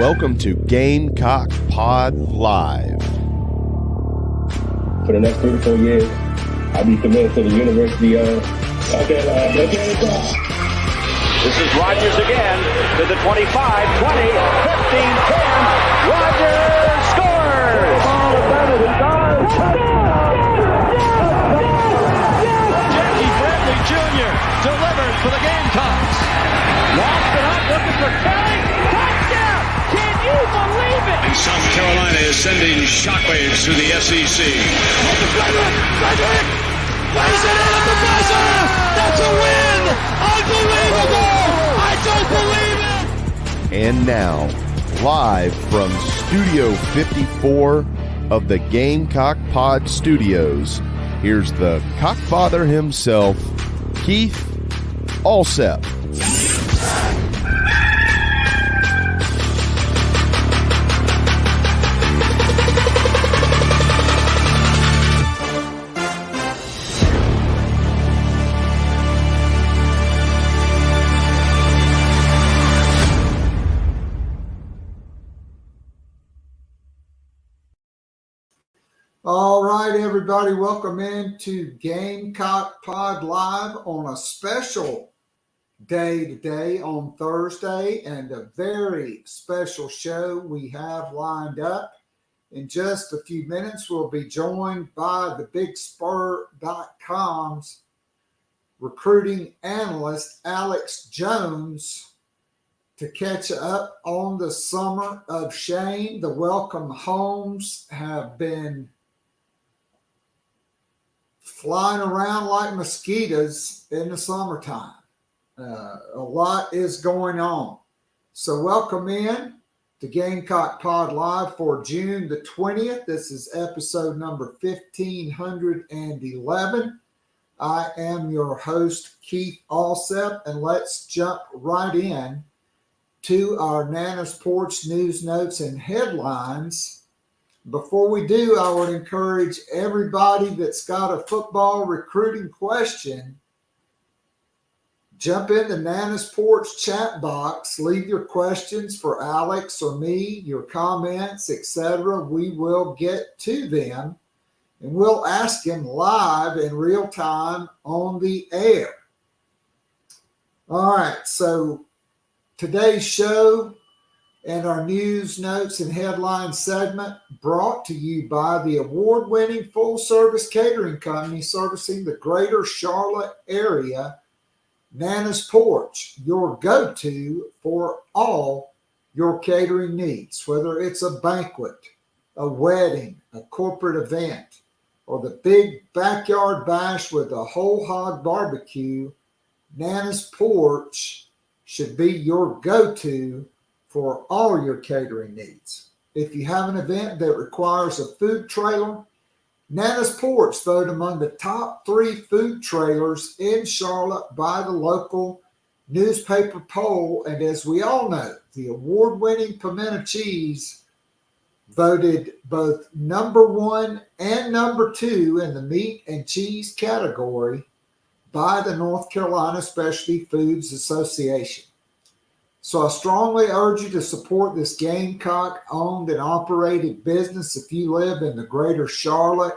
Welcome to Gamecock Pod Live. For the next 3 to 4 years, I'll be committed to the University of South Carolina. This is Rodgers again to the 25, 20, 15, 10. Rodgers scores! Jackie Bradley Jr. delivers for the Gamecocks. Lost it up, looking for Kelly. Touchdown! Can you believe it? And South Carolina is sending shockwaves through the SEC. Frederick plays it in at the buzzer. That's a win! Unbelievable! I don't believe it! And now, live from Studio 54 of the Gamecock Pod Studios, here's the Cockfather himself, Keith Allsep. All right, everybody, welcome into Gamecock Pod Live on a special day today on Thursday, and a very special show we have lined up. In just a few minutes, we'll be joined by the BigSpur.com's recruiting analyst, Alex Jones, to catch up on the summer of Shane. The welcome homes have been flying around like mosquitoes in the summertime. A lot is going on. So welcome in to Gamecock Pod Live for June the 20th. This is episode number 1511. I am your host, Keith Allsep, and let's jump right in to our Nana's Porch news, notes, and headlines. Before we do, I would encourage everybody that's got a football recruiting question, jump into Nana's Porch chat box, leave your questions for Alex or me, your comments, etc. We will get to them, and we'll ask him live in real time on the air. All right, so today's show and our news, notes, and headline segment brought to you by the award-winning full-service catering company servicing the greater Charlotte area, Nana's Porch, your go-to for all your catering needs, whether it's a banquet, a wedding, a corporate event, or the big backyard bash with a whole hog barbecue. Nana's Porch should be your go-to for all your catering needs. If you have an event that requires a food trailer, Nana's Porch voted among the top 3 food trailers in Charlotte by the local newspaper poll. And as we all know, the award-winning pimento cheese voted both number 1 and number 2 in the meat and cheese category by the North Carolina Specialty Foods Association. So I strongly urge you to support this Gamecock-owned and operated business if you live in the greater Charlotte,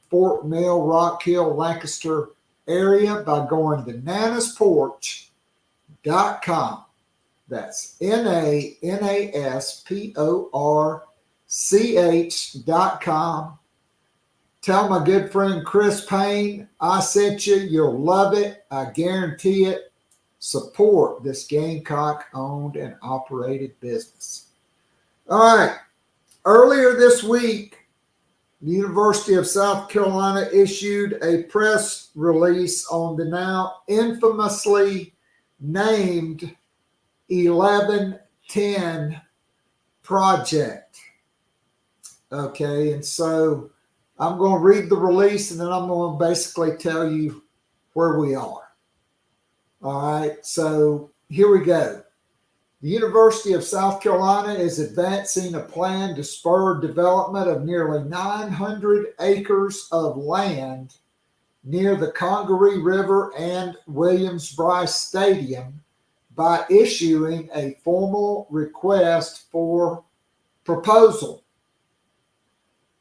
Fort Mill, Rock Hill, Lancaster area by going to nanasporch.com. That's NANASPORCH.com. Tell my good friend Chris Payne I sent you. You'll love it. I guarantee it. Support this Gamecock-owned and operated business. All right. Earlier this week, the University of South Carolina issued a press release on the now infamously named 1110 project. Okay, and so I'm going to read the release, and then I'm going to basically tell you where we are. All right, so here we go. The University of South Carolina is advancing a plan to spur development of nearly 900 acres of land near the Congaree River and Williams-Brice Stadium by issuing a formal request for proposal.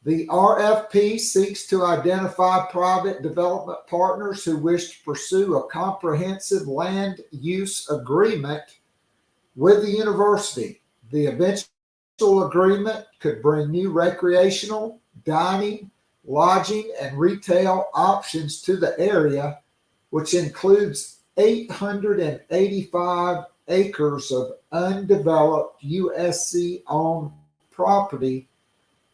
The RFP seeks to identify private development partners who wish to pursue a comprehensive land use agreement with the university. The eventual agreement could bring new recreational, dining, lodging, and retail options to the area, which includes 885 acres of undeveloped USC-owned property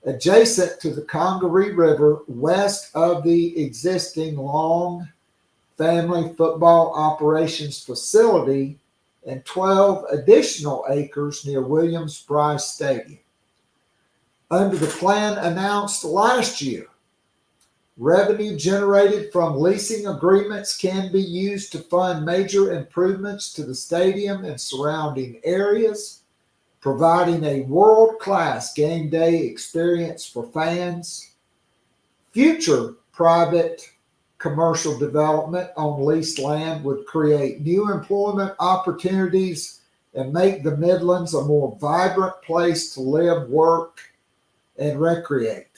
adjacent to the Congaree River west of the existing Long Family Football Operations Facility and 12 additional acres near Williams-Brice Stadium. Under the plan announced last year, revenue generated from leasing agreements can be used to fund major improvements to the stadium and surrounding areas, providing a world-class game day experience for fans. Future private commercial development on leased land would create new employment opportunities and make the Midlands a more vibrant place to live, work, and recreate.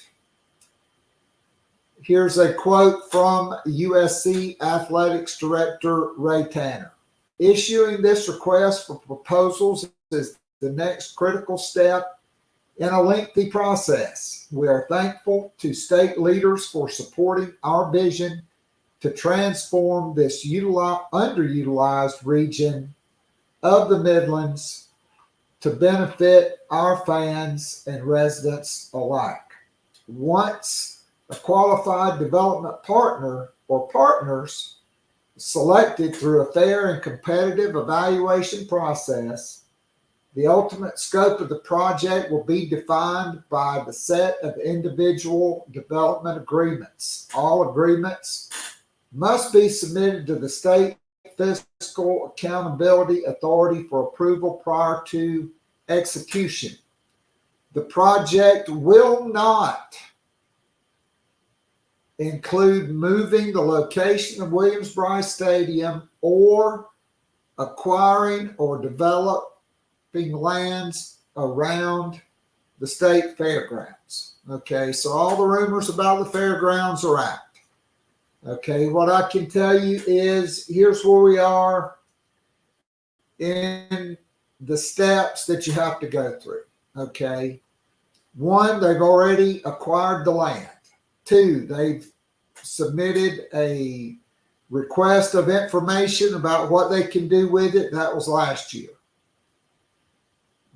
Here's a quote from USC Athletics Director Ray Tanner. Issuing this request for proposals is the next critical step in a lengthy process. We are thankful to state leaders for supporting our vision to transform this underutilized region of the Midlands to benefit our fans and residents alike. Once a qualified development partner or partners selected through a fair and competitive evaluation process, the ultimate scope of the project will be defined by the set of individual development agreements. All agreements must be submitted to the State Fiscal Accountability Authority for approval prior to execution. The project will not include moving the location of Williams-Brice Stadium or acquiring or developing lands around the state fairgrounds. Okay, so all the rumors about the fairgrounds are out. Okay, what I can tell you is here's where we are in the steps that you have to go through. Okay, 1, they've already acquired the land. 2, they've submitted a request of information about what they can do with it. That was last year.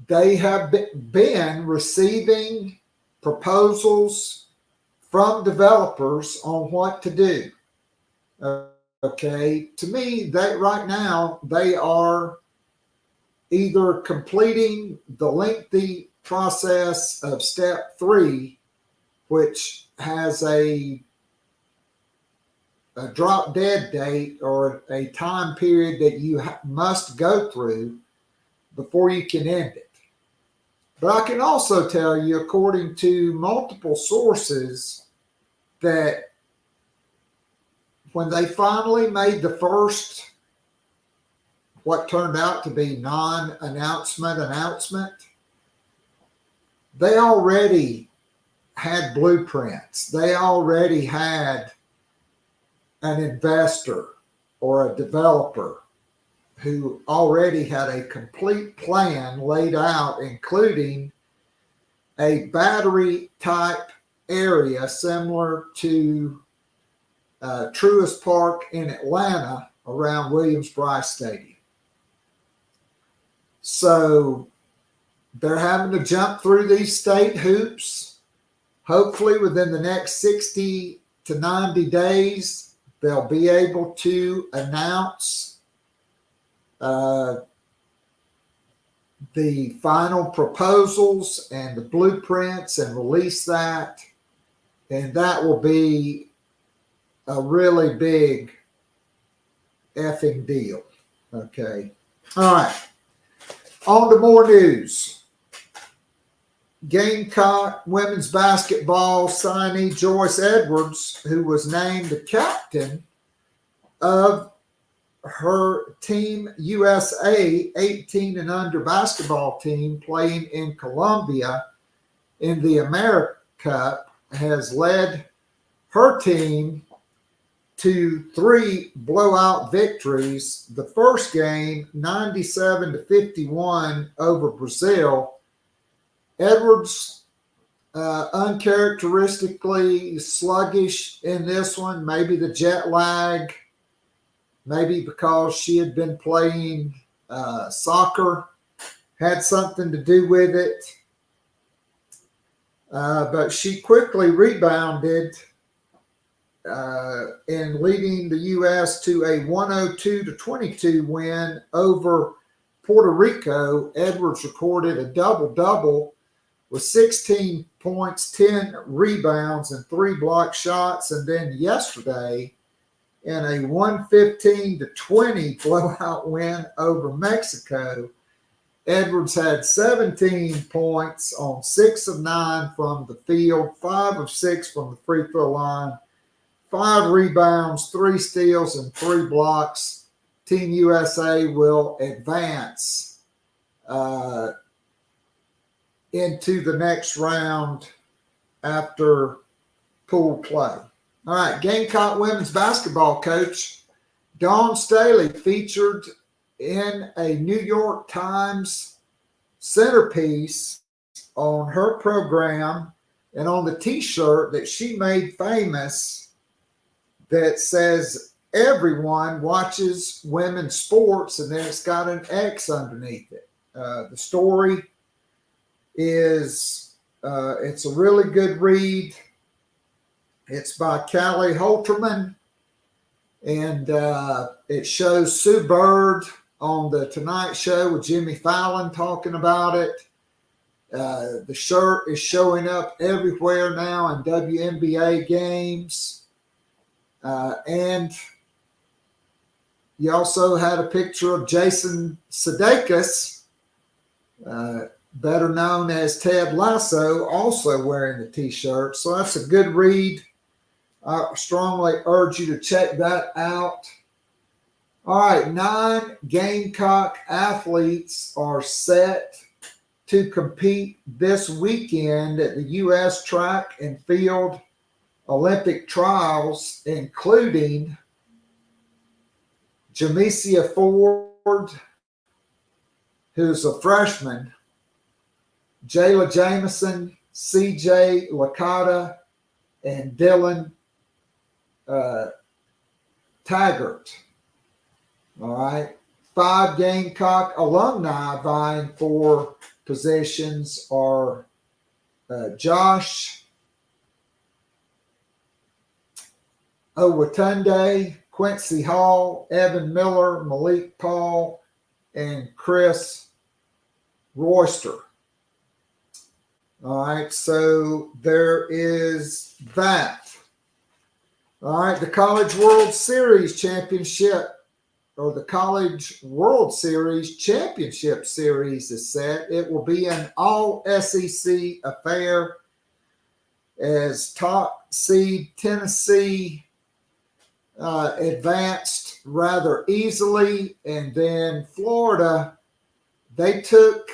They have been receiving proposals from developers on what to do. Okay, to me, that right now they are either completing the lengthy process of step 3, which has a drop dead date or a time period that you must go through before you can end it. But I can also tell you, according to multiple sources, that when they finally made the first, what turned out to be announcement, they already had blueprints. They already had an investor or a developer who already had a complete plan laid out, including a battery type area similar to Truist Park in Atlanta around Williams-Brice Stadium. So they're having to jump through these state hoops. Hopefully within the next 60 to 90 days, they'll be able to announce the final proposals and the blueprints and release that. And that will be a really big effing deal. Okay. All right. On to more news. Gamecock women's basketball signee Joyce Edwards, who was named the captain of her Team USA 18 and under basketball team playing in Colombia in the America Cup has led her team to 3 blowout victories. The first game, 97-51 over Brazil. Edwards uncharacteristically sluggish in this one. Maybe the jet lag, maybe because she had been playing soccer had something to do with it. But she quickly rebounded in leading the U.S. to a 102-22 win over Puerto Rico. Edwards recorded a double-double with 16 points, 10 rebounds, and 3 block shots. And then yesterday, in a 115-20 blowout win over Mexico, Edwards had 17 points on 6 of 9 from the field, 5 of 6 from the free throw line, 5 rebounds, 3 steals, and 3 blocks. Team USA will advance into the next round after pool play. All right, Gamecock women's basketball coach Dawn Staley featured in a New York Times centerpiece on her program and on the t-shirt that she made famous that says everyone watches women's sports, and then it's got an X underneath it. The story is it's a really good read. It's by Callie Holterman, and it shows Sue Bird on the Tonight Show with Jimmy Fallon talking about it. The shirt is showing up everywhere now in WNBA games. And you also had a picture of Jason Sudeikis, better known as Ted Lasso, also wearing the t-shirt. So that's a good read. I strongly urge you to check that out. All right, 9 Gamecock athletes are set to compete this weekend at the U.S. Track and Field Olympic Trials, including Jamesia Ford, who's a freshman, Jayla Jamison, CJ Licata, and Dylan Taggart. All right. 5 Gamecock alumni vying for positions are Josh Owatunde, Quincy Hall, Evan Miller, Malik Paul, and Chris Royster. All right, so there is that. All right, the College World Series Championship, or the College World Series Championship Series is set. It will be an all SEC affair as top seed Tennessee advanced rather easily, and then Florida, they took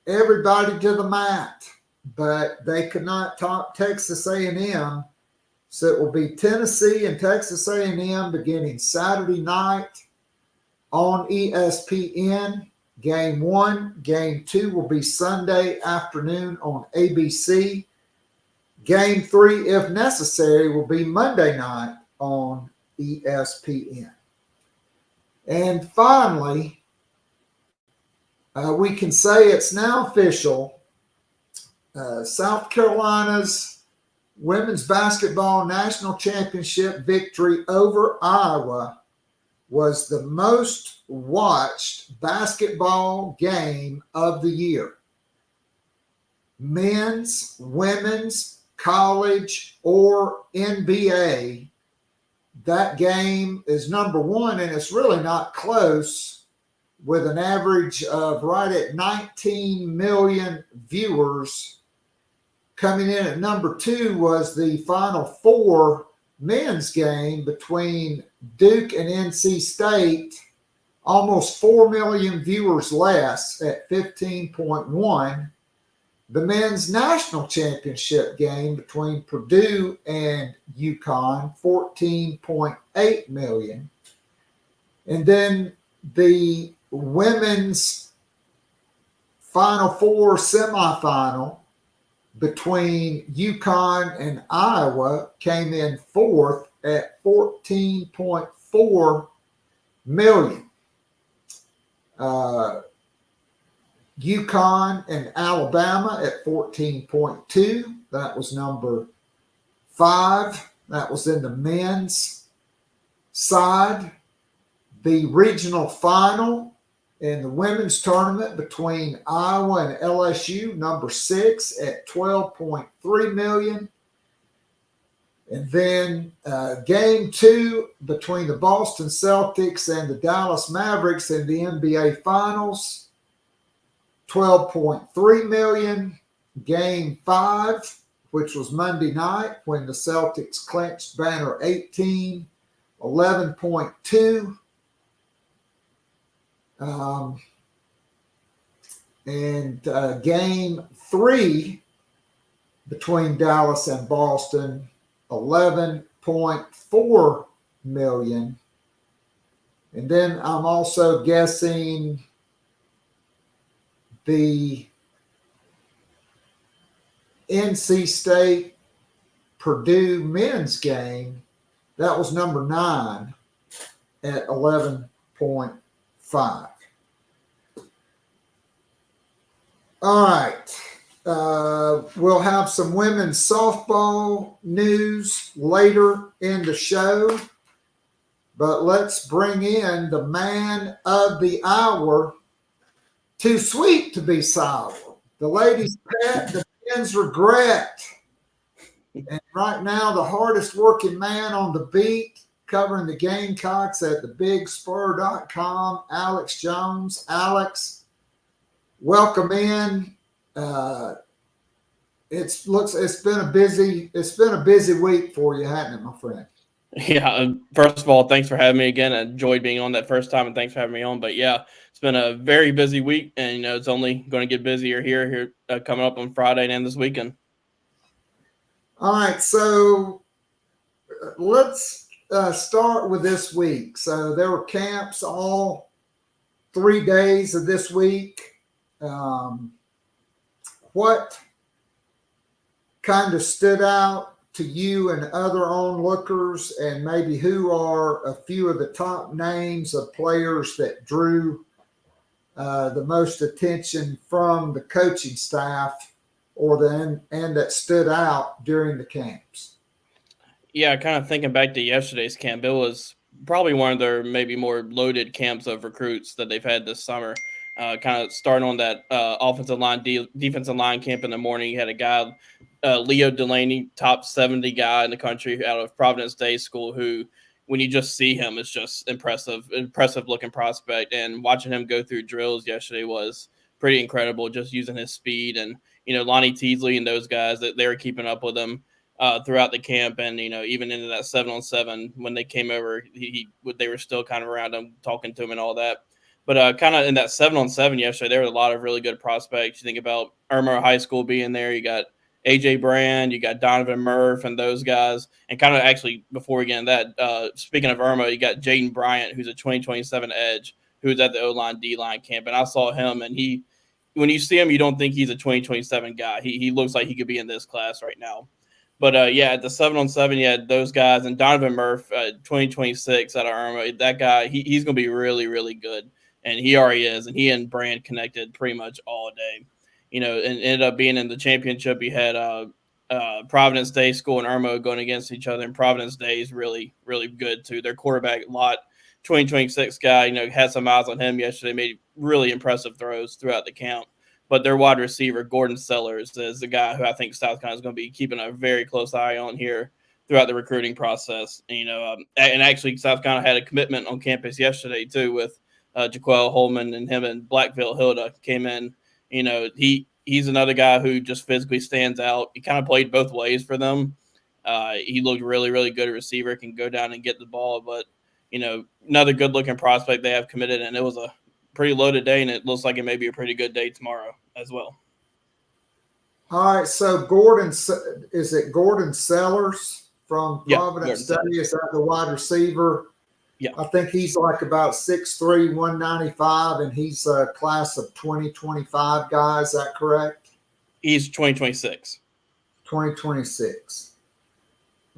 everybody to the mat, but they could not top Texas A&M. So it will be Tennessee and Texas A&M beginning Saturday night on ESPN. Game 1. Game 2 will be Sunday afternoon on ABC. Game 3, if necessary, will be Monday night on ESPN. And finally, we can say it's now official. South Carolina's women's basketball national championship victory over Iowa was the most watched basketball game of the year. Men's, women's, college, or NBA, that game is number 1, and it's really not close, with an average of right at 19 million viewers. Coming in at number 2 was the Final Four men's game between Duke and NC State, almost 4 million viewers less at 15.1. The men's national championship game between Purdue and UConn, 14.8 million. And then the women's Final Four semifinal between UConn and Iowa came in fourth at 14.4 million. UConn and Alabama at 14.2. That was number 5. That was in the men's side. The regional final in the women's tournament between Iowa and LSU, number 6 at 12.3 million. And then game 2 between the Boston Celtics and the Dallas Mavericks in the NBA Finals, 12.3 million. Game 5, which was Monday night when the Celtics clinched banner 18, 11.2. And game 3 between Dallas and Boston, 11.4 million. And then I'm also guessing the NC State Purdue men's game, that was number 9 at 11.5. All right. We'll have some women's softball news later in the show, but let's bring in the man of the hour. Too sweet to be sour. The ladies' pet, the men's regret. And right now, the hardest working man on the beat, covering the Gamecocks at thebigspur.com, Alex Jones. Alex, welcome in. It's been a busy week for you, hasn't it, my friend? Yeah. First of all, thanks for having me again. I enjoyed being on that first time, and thanks for having me on. But yeah, it's been a very busy week, and it's only going to get busier here coming up on Friday and this weekend. All right, so let's start with this week. So there were camps all 3 days of this week. What kind of stood out to you and other onlookers, and maybe who are a few of the top names of players that drew the most attention from the coaching staff and that stood out during the camps? Yeah, kind of thinking back to yesterday's camp, it was probably one of their maybe more loaded camps of recruits that they've had this summer. Kind of starting on that offensive line, defensive line camp in the morning. You had a guy, Leo Delaney, top 70 guy in the country out of Providence Day School, who, when you just see him, is just impressive looking prospect. And watching him go through drills yesterday was pretty incredible, just using his speed. And, Lonnie Teasley and those guys, that they were keeping up with him throughout the camp. And, even into that 7-on-7, when they came over, they were still kind of around him, talking to him and all that. But kind of in that 7-on-7 yesterday, there were a lot of really good prospects. You think about Irma High School being there. You got AJ Brand, you got Donovan Murph and those guys. And kind of actually, before we get into that, speaking of Irma, you got Jaden Bryant, who's a 2027 edge, who's at the O-line, D-line camp. And I saw him, and when you see him, you don't think he's a 2027 guy. He looks like he could be in this class right now. But, yeah, at the 7-on-7, you had those guys. And Donovan Murph, 2026 out of Irma, that guy, he's going to be really, really good. And he already is. And he and Brand connected pretty much all day. And ended up being in the championship. You had Providence Day School and Irmo going against each other. And Providence Day is really, really good, too. Their quarterback, Lott, 2026 guy, had some eyes on him yesterday, made really impressive throws throughout the camp. But their wide receiver, Gordon Sellers, is the guy who I think South Carolina is going to be keeping a very close eye on here throughout the recruiting process. And actually, South Carolina had a commitment on campus yesterday, too, with Jaquel Holman, and him and Blackville Hilda came in. He's another guy who just physically stands out. He kind of played both ways for them. He looked really, really good at receiver, can go down and get the ball. But, another good looking prospect they have committed, and it was a pretty loaded day, and it looks like it may be a pretty good day tomorrow as well. All right, so is it Gordon Sellers from Providence State? Is that the wide receiver? Yeah. I think he's like about 6'3", 195, and he's a class of 2025 guy. Is that correct? He's 2026. 2026.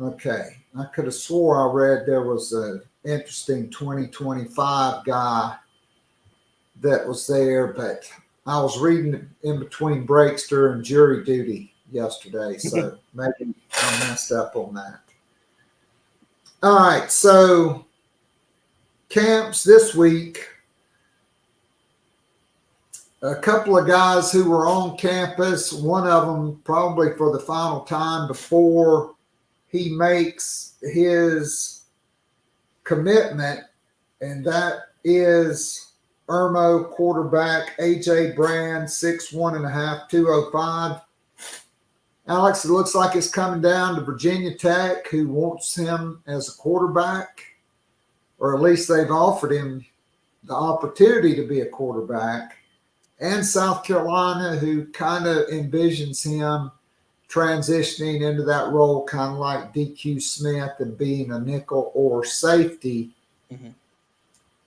Okay. I could have swore I read there was an interesting 2025 guy that was there, but I was reading in between breaks during jury duty yesterday, so maybe I messed up on that. All right, so camps this week. A couple of guys who were on campus, one of them probably for the final time before he makes his commitment, and that is Irmo quarterback A.J. Brand, 6'1.5", 205. Alex, it looks like it's coming down to Virginia Tech, who wants him as a quarterback, or at least they've offered him the opportunity to be a quarterback, and South Carolina, who kind of envisions him transitioning into that role, kind of like DQ Smith and being a nickel or safety. Mm-hmm.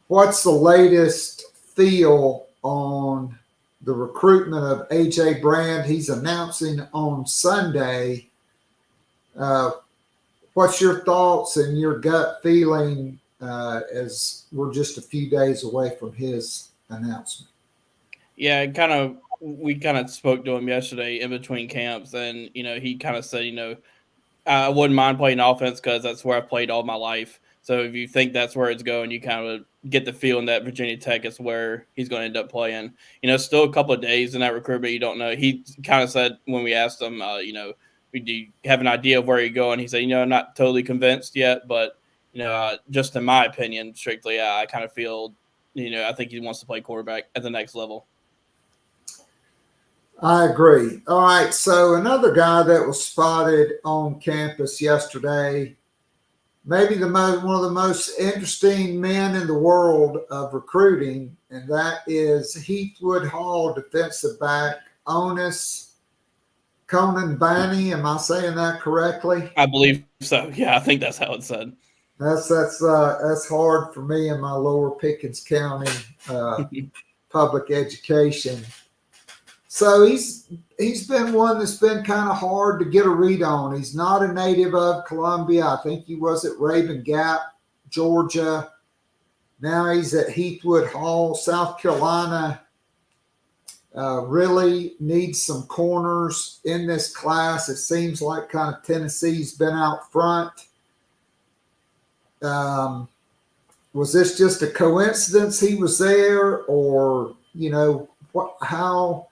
What's the latest feel on the recruitment of A.J. Brand? He's announcing on Sunday. What's your thoughts and your gut feeling as we're just a few days away from his announcement? Yeah, we kind of spoke to him yesterday in between camps, and he kind of said, I wouldn't mind playing offense because that's where I played all my life. So if you think that's where it's going, you kind of get the feeling that Virginia Tech is where he's going to end up playing. Still a couple of days in that recruitment, you don't know. He kind of said when we asked him, do you have an idea of where you're going? He said, I'm not totally convinced yet, but just in my opinion, strictly, I kind of feel, I think he wants to play quarterback at the next level. I agree. All right, so another guy that was spotted on campus yesterday, maybe one of the most interesting men in the world of recruiting, and that is Heathwood Hall defensive back Onus Conan-Bani. Am I saying that correctly? I believe so. Yeah, I think that's how it's said. That's hard for me in my lower Pickens County public education. So he's been one that's been kind of hard to get a read on. He's not a native of Columbia. I think he was at Raven Gap, Georgia. Now he's at Heathwood Hall. South Carolina really needs some corners in this class. It seems like kind of Tennessee's been out front. Was this just a coincidence he was there, or, how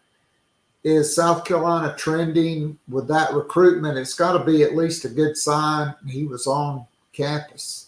is South Carolina trending with that recruitment? It's got to be at least a good sign he was on campus.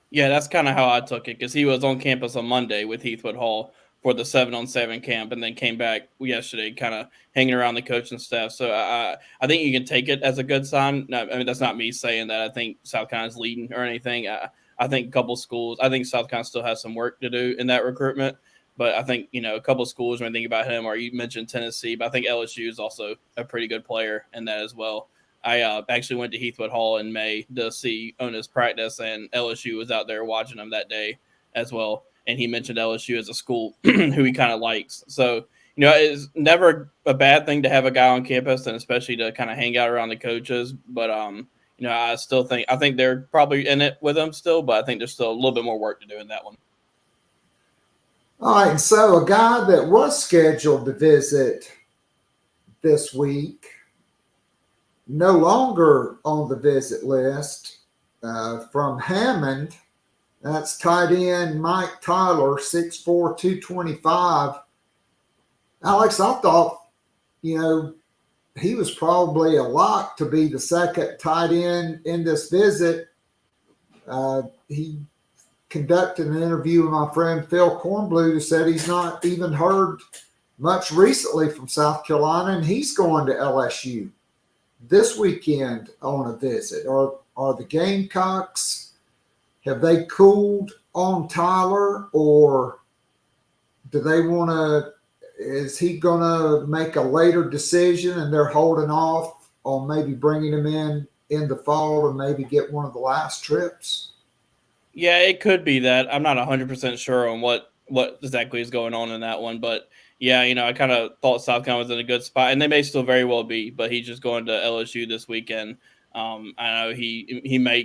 Yeah, that's kind of how I took it, because he was on campus on Monday with Heathwood Hall for the 7-on-7 camp, and then came back yesterday kind of hanging around the coaching staff. So I think you can take it as a good sign. I mean, that's not me saying that I think South Carolina's leading or anything. I think a couple schools – I think South Carolina still has some work to do in that recruitment. But I think, a couple of schools, when I think about him, or you mentioned Tennessee, but I think LSU is also a pretty good player in that as well. I actually went to Heathwood Hall in May to see Onus practice, and LSU was out there watching him that day as well. And he mentioned LSU as a school who he kind of likes. So, it's never a bad thing to have a guy on campus, and especially to kind of hang out around the coaches. But, I still think they're probably in it with him still, but I think there's still a little bit more work to do in that one. All right, and so a guy that was scheduled to visit this week, no longer on the visit list, from Hammond, that's tight end Mike Tyler, 6'4", 225. Alex, I thought, he was probably a lock to be the second tight end in this visit. He conducted an interview with my friend Phil Kornblue, who said he's not even heard much recently from South Carolina, and he's going to LSU this weekend on a visit. Are the Gamecocks have they cooled on Tyler, or do they want to? Is he going to make a later decision and they're holding off on maybe bringing him in the fall to maybe get one of the last trips? Yeah, it could be that. I'm not 100% sure on what exactly is going on in that one, but yeah, I kind of thought South Carolina was in a good spot, and they may still very well be. But he's just going to LSU this weekend. I know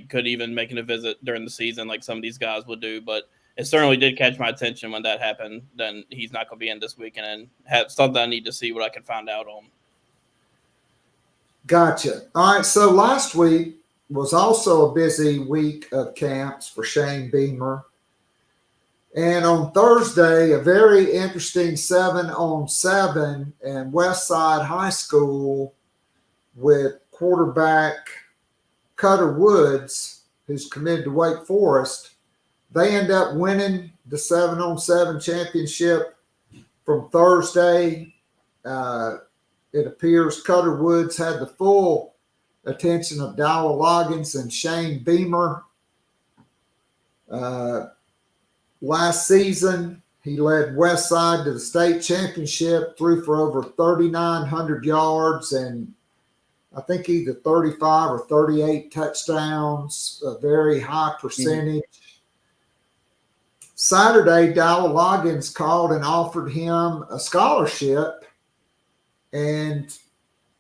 could even making a visit during the season like some of these guys would do, but it certainly did catch my attention when that happened. Then he's not going to be in this weekend, and have something I need to see what I can find out on. Gotcha. All right. So last week was also a busy week of camps for Shane Beamer. And on Thursday, a very interesting 7-on-7 in Westside High School with quarterback Cutter Woods, who's committed to Wake Forest. They end up winning the 7-on-7 championship from Thursday. It appears Cutter Woods had the full attention of Dowell Loggins and Shane Beamer. Last season, he led Westside to the state championship, threw for over 3,900 yards and I think either 35 or 38 touchdowns, a very high percentage. Saturday, Dowell Loggins called and offered him a scholarship. And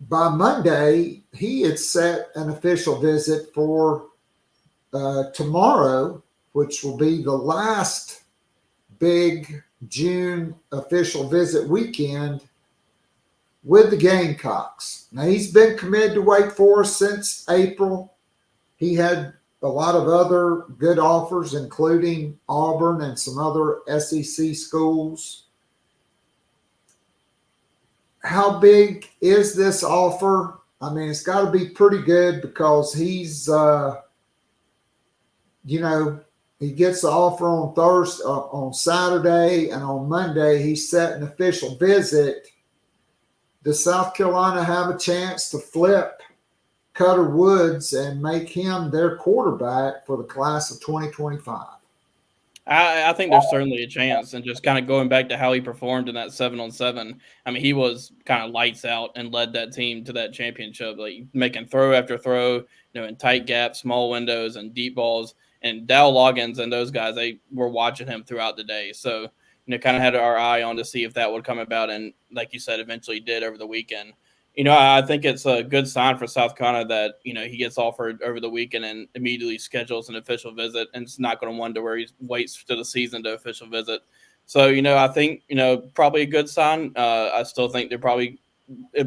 by Monday, he had set an official visit for tomorrow, which will be the last big June official visit weekend with the Gamecocks. Now, he's been committed to Wake Forest since April. He had a lot of other good offers, including Auburn and some other SEC schools. How big is this offer? I mean, it's got to be pretty good because he's, he gets the offer on Thursday, on Saturday, and on Monday he set an official visit. Does South Carolina have a chance to flip Cutter Woods and make him their quarterback for the class of 2025? I think there's certainly a chance, and just kind of going back to how he performed in that 7-on-7. I mean, he was kind of lights out and led that team to that championship, like making throw after throw, in tight gaps, small windows, and deep balls. And Dowell Loggins and those guys, they were watching him throughout the day. So, kind of had our eye on to see if that would come about. And like you said, eventually did over the weekend. I think it's a good sign for South Carolina that, he gets offered over the weekend and immediately schedules an official visit. And it's not going to wonder where he waits to the season to official visit. So, I think, probably a good sign. I still think they're probably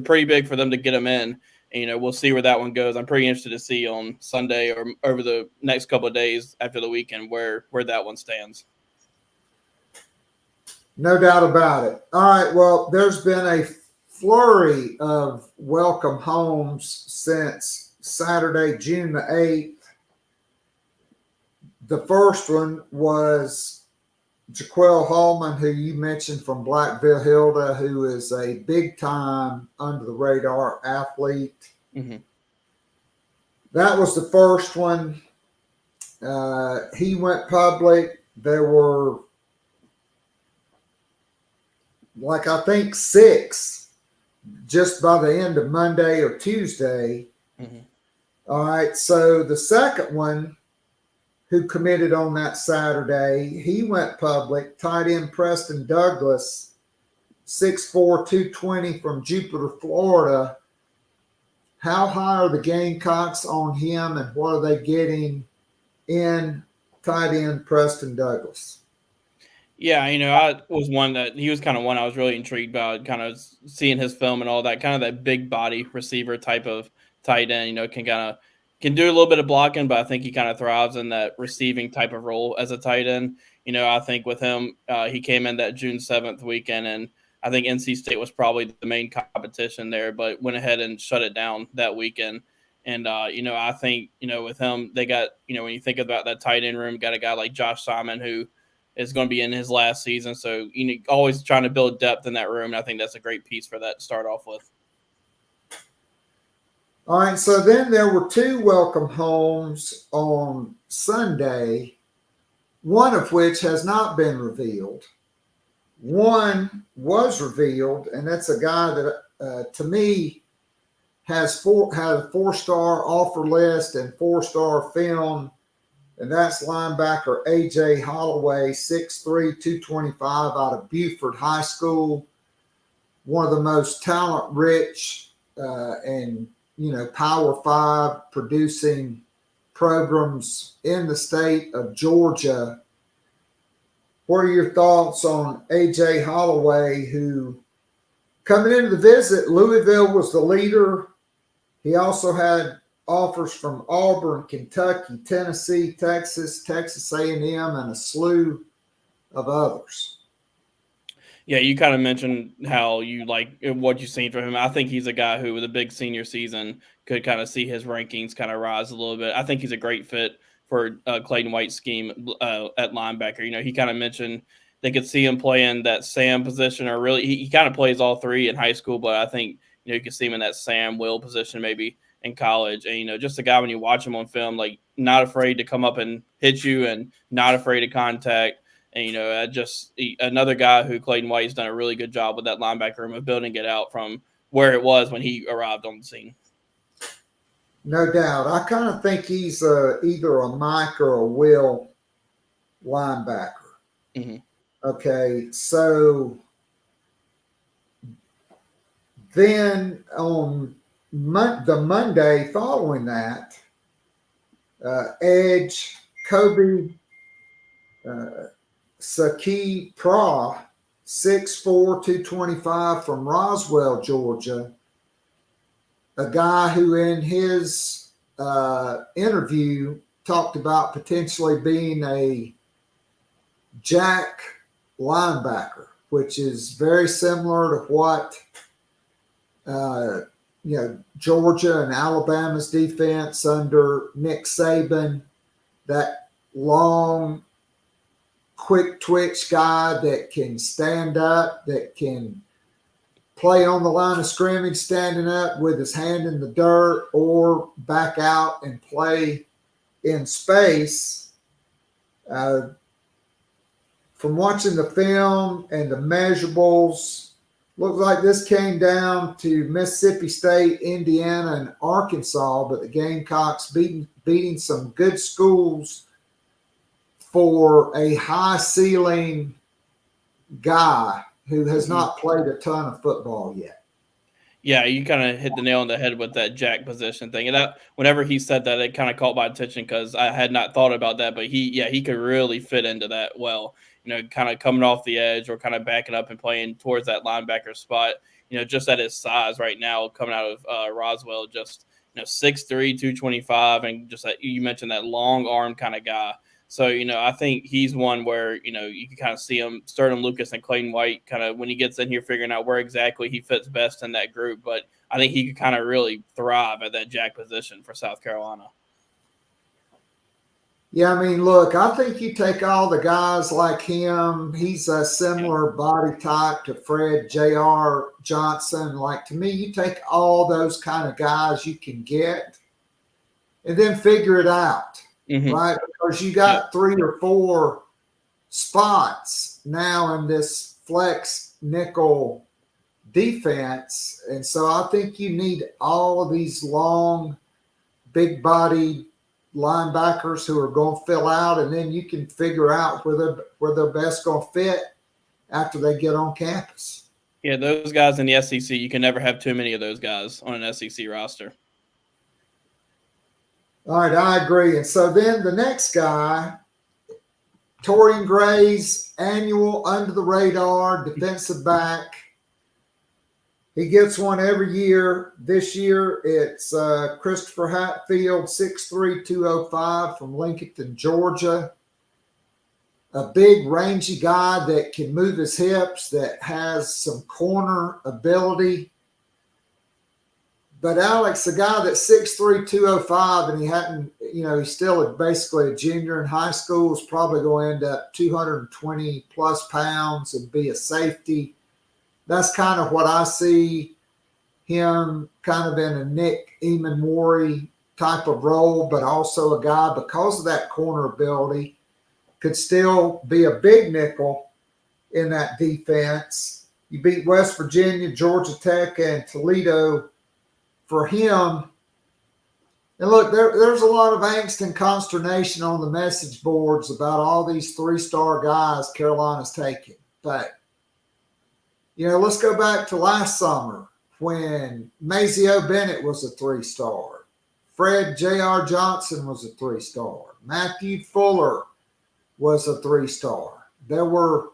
pretty big for them to get him in. And, we'll see where that one goes. I'm pretty interested to see on Sunday or over the next couple of days after the weekend where that one stands. No doubt about it. All right. Well, there's been a flurry of welcome homes since Saturday, June the 8th. The first one was Jaquel Hallman, who you mentioned from Blackville Hilda, who is a big-time, under-the-radar athlete. Mm-hmm. That was the first one. He went public. There were, I think 6 just by the end of Monday or Tuesday. Mm-hmm. All right, so the second one, who committed on that Saturday, he went public. Tight end Preston Douglas, 6'4", 220 from Jupiter, Florida. How high are the Gamecocks on him, and what are they getting in tight end Preston Douglas? Yeah, I was he was kind of one I was really intrigued by, kind of seeing his film and all that, kind of that big body receiver type of tight end, can do a little bit of blocking, but I think he kind of thrives in that receiving type of role as a tight end. I think with him, he came in that June 7th weekend, and I think NC State was probably the main competition there, but went ahead and shut it down that weekend. And, I think, with him, they got, when you think about that tight end room, got a guy like Josh Simon, who is going to be in his last season. So, always trying to build depth in that room. And I think that's a great piece for that to start off with. All right. So then there were 2 welcome homes on Sunday. one of which has not been revealed. One was revealed, and that's a guy that, to me, had a 4-star offer list and 4-star film, and that's linebacker A.J. Holloway, 6'3", 225 out of Buford High School. One of the most talent-rich and, Power 5 producing programs in the state of Georgia. What are your thoughts on A.J. Holloway, who, coming into the visit, Louisville was the leader. He also had offers from Auburn, Kentucky, Tennessee, Texas, Texas A&M, and a slew of others. Yeah, you kind of mentioned how you like what you've seen from him. I think he's a guy who, with a big senior season, could kind of see his rankings kind of rise a little bit. I think he's a great fit for Clayton White's scheme at linebacker. He kind of mentioned they could see him playing that Sam position, or really he kind of plays all three in high school, but I think you could see him in that Sam Will position maybe in college. And just a guy, when you watch him on film, like not afraid to come up and hit you and not afraid of contact. And just another guy who Clayton White's done a really good job with that linebacker room of building it out from where it was when he arrived on the scene. No doubt. I kind of think he's either a Mike or a Will linebacker. Mm-hmm. Okay, so then on the Monday following that, edge Kobe Saki Pra, 6'4", 225 from Roswell, Georgia, a guy who in his interview talked about potentially being a jack linebacker, which is very similar to what Georgia and Alabama's defense under Nick Saban, that long, quick twitch guy that can stand up, that can play on the line of scrimmage standing up with his hand in the dirt, or back out and play in space. From watching the film and the measurables, looks like this came down to Mississippi State, Indiana, and Arkansas, but the Gamecocks beating some good schools for a high ceiling guy who has not played a ton of football yet. Yeah, you kind of hit the nail on the head with that jack position thing. And that, whenever he said that, it kind of caught my attention because I had not thought about that. But he could really fit into that well. Kind of coming off the edge or kind of backing up and playing towards that linebacker spot. Just at his size right now, coming out of Roswell, just 6'3", 225, and just that you mentioned that long arm kind of guy. So, I think he's one where, you can kind of see him, Sterling Lucas and Clayton White, kind of when he gets in here figuring out where exactly he fits best in that group. But I think he could kind of really thrive at that jack position for South Carolina. Yeah, I mean, look, I think you take all the guys like him. He's a similar body type to Fred J.R. Johnson. Like, to me, you take all those kind of guys you can get and then figure it out. Mm-hmm. Right? Because you got 3 or 4 spots now in this flex nickel defense. And so I think you need all of these long, big-bodied linebackers who are going to fill out, and then you can figure out where they're best going to fit after they get on campus. Yeah, those guys in the SEC, you can never have too many of those guys on an SEC roster. All right, I agree. And so then the next guy, Torian Gray's annual under-the-radar defensive back. He gets one every year. This year, it's Christopher Hatfield, 6'3", 205 from Lincoln, Georgia. A big, rangy guy that can move his hips, that has some corner ability. But Alex, the guy that's 6'3", 205, and he hadn't, he's still basically a junior in high school, is probably going to end up 220 plus pounds and be a safety. That's kind of what I see him kind of in a Nick Eamon-Warry type of role, but also a guy, because of that corner ability, could still be a big nickel in that defense. You beat West Virginia, Georgia Tech, and Toledo for him. And look, there's a lot of angst and consternation on the message boards about all these 3-star guys Carolina's taking. But, let's go back to last summer when Mazeo Bennett was a 3-star. Fred J.R. Johnson was a 3-star. Matthew Fuller was a 3-star. There were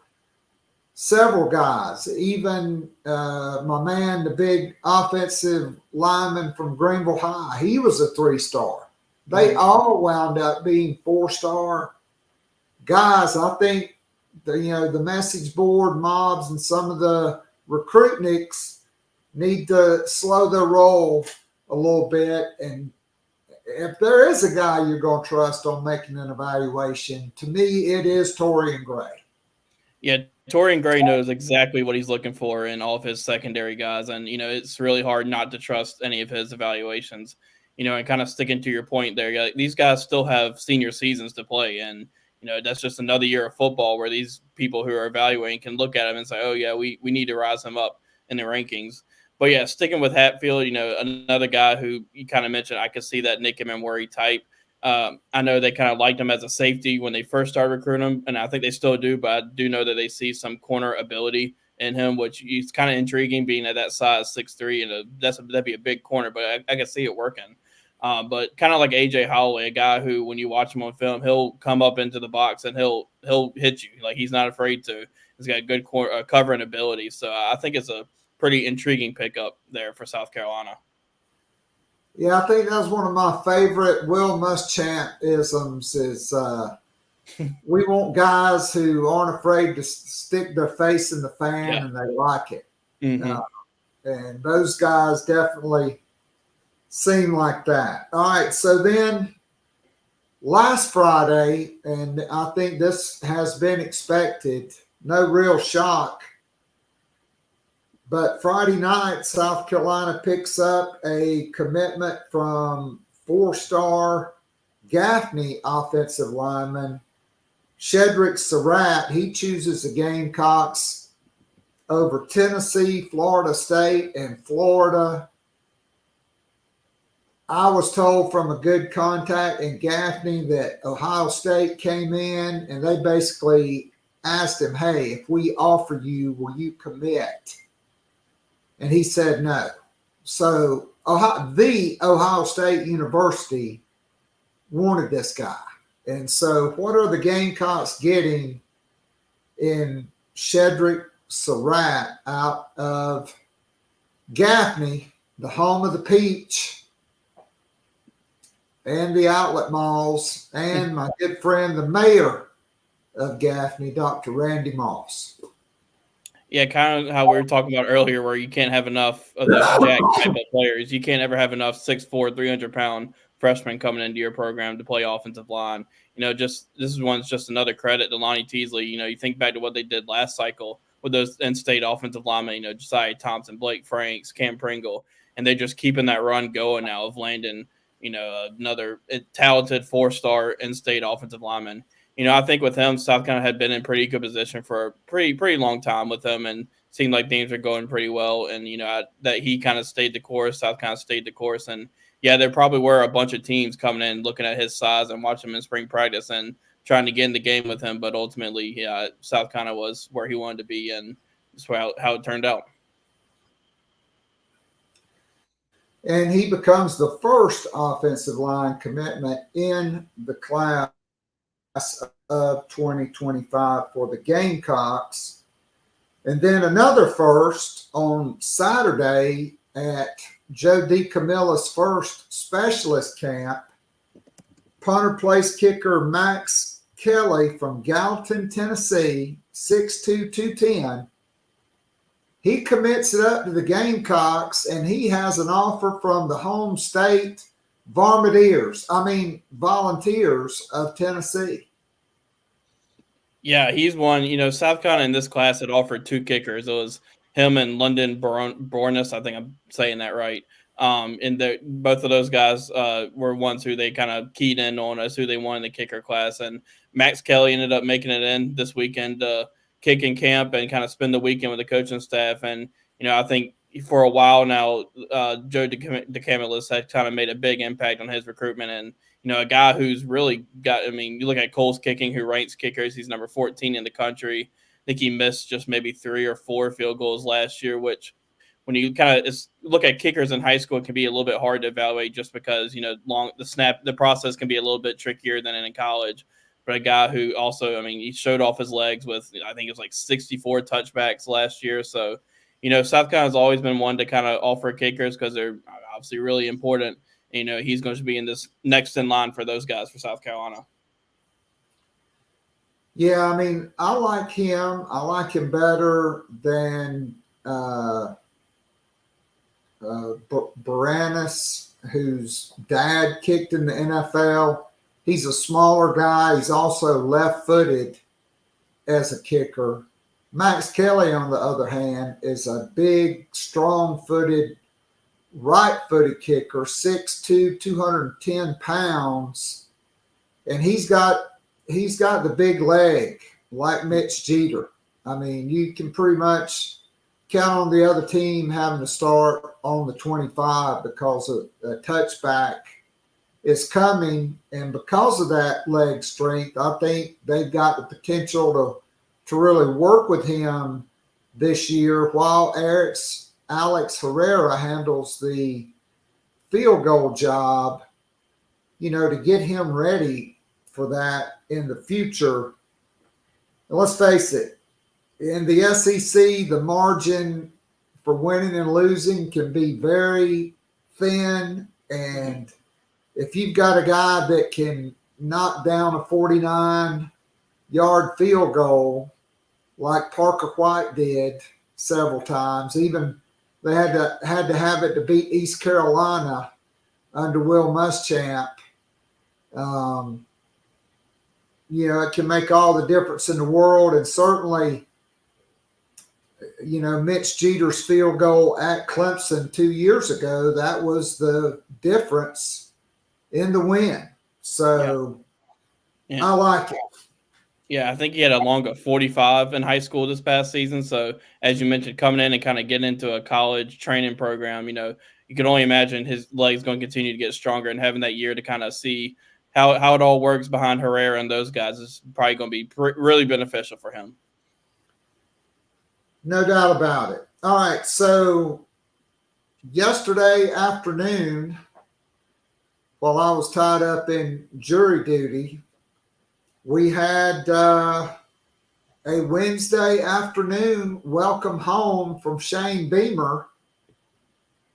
several guys, even my man, the big offensive lineman from Greenville High, he was a 3-star. They all wound up being 4-star guys. I think the message board mobs and some of the recruitniks need to slow their roll a little bit. And if there is a guy you're going to trust on making an evaluation, to me, it is Torian Gray. Yeah, Torian Gray knows exactly what he's looking for in all of his secondary guys. And, it's really hard not to trust any of his evaluations, and kind of sticking to your point there. These guys still have senior seasons to play. And, that's just another year of football where these people who are evaluating can look at him and say, oh, yeah, we need to rise him up in the rankings. But, yeah, sticking with Hatfield, another guy who you kind of mentioned, I could see that Nick Emmanwori type. I know they kind of liked him as a safety when they first started recruiting him, and I think they still do, but I do know that they see some corner ability in him, which is kind of intriguing being at that size, 6'3", and that'd be a big corner, but I can see it working. But kind of like A.J. Holloway, a guy who, when you watch him on film, he'll come up into the box and he'll hit you. Like, he's not afraid to. He's got good covering ability. So I think it's a pretty intriguing pickup there for South Carolina. Yeah, I think that's one of my favorite Will Muschamp-isms is we want guys who aren't afraid to stick their face in the fan and they like it. Mm-hmm. And those guys definitely seem like that. All right, so then last Friday, and I think this has been expected, no real shock, but Friday night, South Carolina picks up a commitment from 4-star Gaffney offensive lineman, Shedrick Surratt. He chooses the Gamecocks over Tennessee, Florida State, and Florida. I was told from a good contact in Gaffney that Ohio State came in and they basically asked him, hey, if we offer you, will you commit? And he said no. So the Ohio State University wanted this guy. And so what are the Gamecocks getting in Shedrick Surratt out of Gaffney, the home of the Peach and the outlet malls, and my good friend, the mayor of Gaffney, Dr. Randy Moss? Yeah, kind of how we were talking about earlier, where you can't have enough of those jack type of players. You can't ever have enough 6'4", 300-pound freshmen coming into your program to play offensive line. This is one's just another credit to Lonnie Teasley. You think back to what they did last cycle with those in-state offensive linemen, Josiah Thompson, Blake Franks, Cam Pringle, and they're just keeping that run going now of landing, another talented 4-star in-state offensive lineman. I think with him, South Carolina had been in pretty good position for a pretty long time with him, and seemed like things are going pretty well. And that he kind of stayed the course, South kind of stayed the course. And yeah, there probably were a bunch of teams coming in looking at his size and watching him in spring practice and trying to get in the game with him. But ultimately, South Carolina was where he wanted to be, and that's how it turned out. And he becomes the first offensive line commitment in the class of 2025 for the Gamecocks. And then another first on Saturday at Joe DiCamilla's first specialist camp, punter place kicker Max Kelly from Gallatin, Tennessee, 6'2", 210. He commits it up to the Gamecocks, and he has an offer from the home state Volunteers of Tennessee. Yeah, he's one. South Carolina in this class had offered 2 kickers. It was him and London Bornis. I think I'm saying that right. And both of those guys were ones who they kind of keyed in on as who they wanted in the kicker class. And Max Kelly ended up making it in this weekend to kick in camp and kind of spend the weekend with the coaching staff. And, I think for a while now, Joe DeCamillis had kind of made a big impact on his recruitment. And, a guy who's really got, you look at Cole's Kicking, who ranks kickers, he's number 14 in the country. I think he missed just maybe 3 or 4 field goals last year, which when you kind of look at kickers in high school, it can be a little bit hard to evaluate just because, the process can be a little bit trickier than in college. But a guy who also, he showed off his legs with, I think it was like 64 touchbacks last year. So, South Carolina's always been one to kind of offer kickers because they're obviously really important. He's going to be in this next in line for those guys for South Carolina. Yeah, I like him. I like him better than Baranis, whose dad kicked in the NFL. He's a smaller guy. He's also left-footed as a kicker. Max Kelly, on the other hand, is a big, strong-footed, right-footed kicker, 6'2", 210 pounds, and he's got the big leg like Mitch Jeter. You can pretty much count on the other team having to start on the 25 because a touchback is coming, and because of that leg strength, I think they've got the potential to really work with him this year while Alex Herrera handles the field goal job, to get him ready for that in the future. And let's face it, in the SEC, the margin for winning and losing can be very thin. And if you've got a guy that can knock down a 49-yard field goal like Parker White did several times, even they had to have it to beat East Carolina under Will Muschamp. It can make all the difference in the world. And certainly, Mitch Jeter's field goal at Clemson 2 years ago, that was the difference in the win. So yeah. I like it. Yeah, I think he had a long 45 in high school this past season. So as you mentioned, coming in and kind of getting into a college training program, you can only imagine his legs going to continue to get stronger, and having that year to kind of see how it all works behind Herrera and those guys is probably going to be really beneficial for him. No doubt about it. All right, so yesterday afternoon, while I was tied up in jury duty, we had a Wednesday afternoon welcome home from Shane Beamer,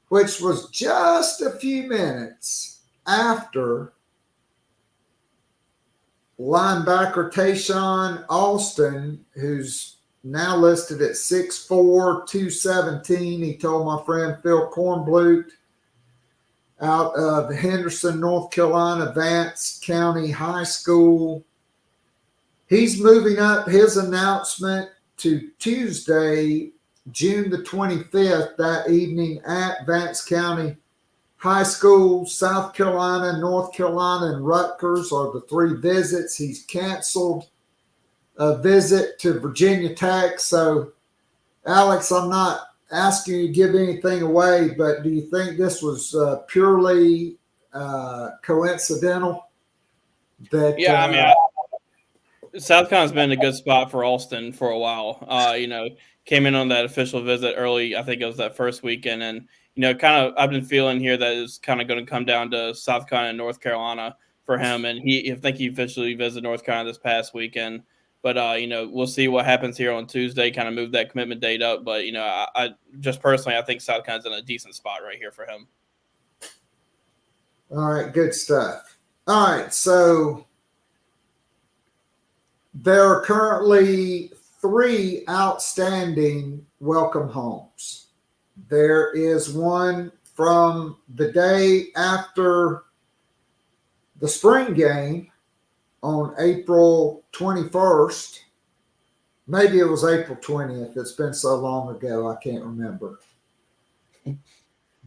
which was just a few minutes after linebacker Tayshawn Alston, who's now listed at 6'4", 217. He told my friend Phil Kornblut out of Henderson, North Carolina, Vance County High School. He's moving up his announcement to Tuesday, June the 25th, that evening at Vance County High School. South Carolina, North Carolina, and Rutgers are the 3 visits. He's canceled a visit to Virginia Tech. So, Alex, I'm not asking you to give anything away, but do you think this was purely coincidental? South Carolina's been in a good spot for Alston for a while. Came in on that official visit early. I think it was that first weekend. And, I've been feeling here that it's kind of going to come down to South Carolina and North Carolina for him. And I think he officially visited North Carolina this past weekend. But, we'll see what happens here on Tuesday, kind of move that commitment date up. But, I just personally, I think South Carolina's in a decent spot right here for him. All right, good stuff. All right, so there are currently 3 outstanding welcome homes. There is one from the day after the spring game on April 21st. Maybe it was April 20th. It's been so long ago, I can't remember.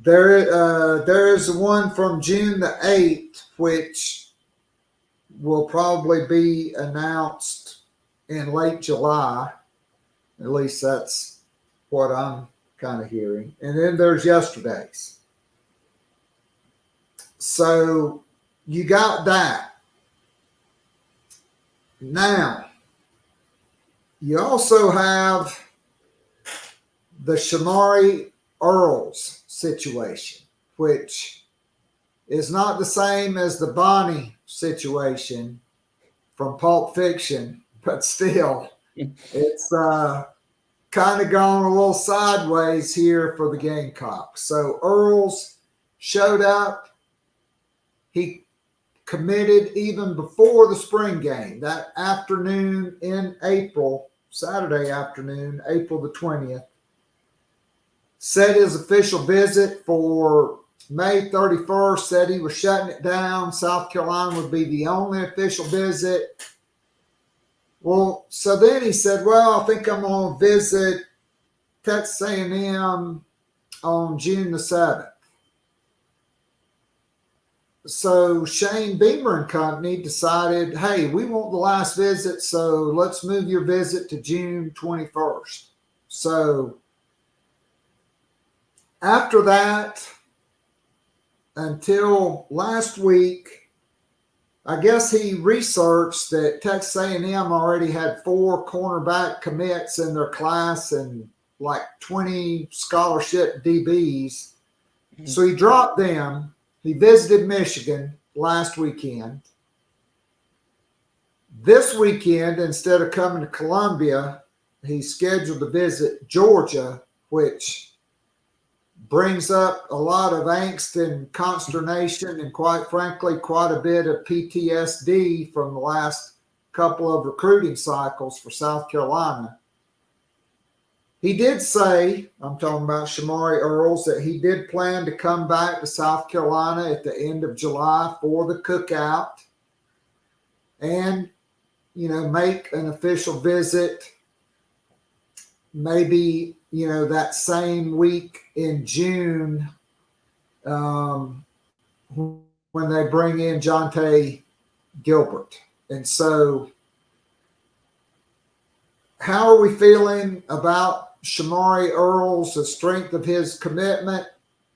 There is one from June the 8th, which will probably be announced in late July. At least that's what I'm kind of hearing. And then there's yesterday's. So you got that. Now, you also have the Shamari Earls situation, which is not the same as the Bonnie situation from Pulp Fiction, but still, it's kind of gone a little sideways here for the Gamecocks. So Earls showed up. He committed even before the spring game that afternoon in April, Saturday afternoon, April the 20th. Set his official visit for May 31st, said he was shutting it down. South Carolina would be the only official visit. Well, so then he said, well, I think I'm going to visit Texas A&M on June the 7th. So Shane Beamer and company decided, hey, we want the last visit, so let's move your visit to June 21st. So after that, until last week, I guess he researched that Texas A&M already had 4 cornerback commits in their class and like 20 scholarship DBs. So he dropped them. He visited Michigan last weekend. This weekend, instead of coming to Columbia, he scheduled to visit Georgia, which brings up a lot of angst and consternation and, quite frankly, quite a bit of PTSD from the last couple of recruiting cycles for South Carolina. He did say, I'm talking about Shamari Earls, that he did plan to come back to South Carolina at the end of July for the cookout and, make an official visit maybe, that same week in June when they bring in Jonte Gilbert. And so how are we feeling about Shamari Earls, the strength of his commitment?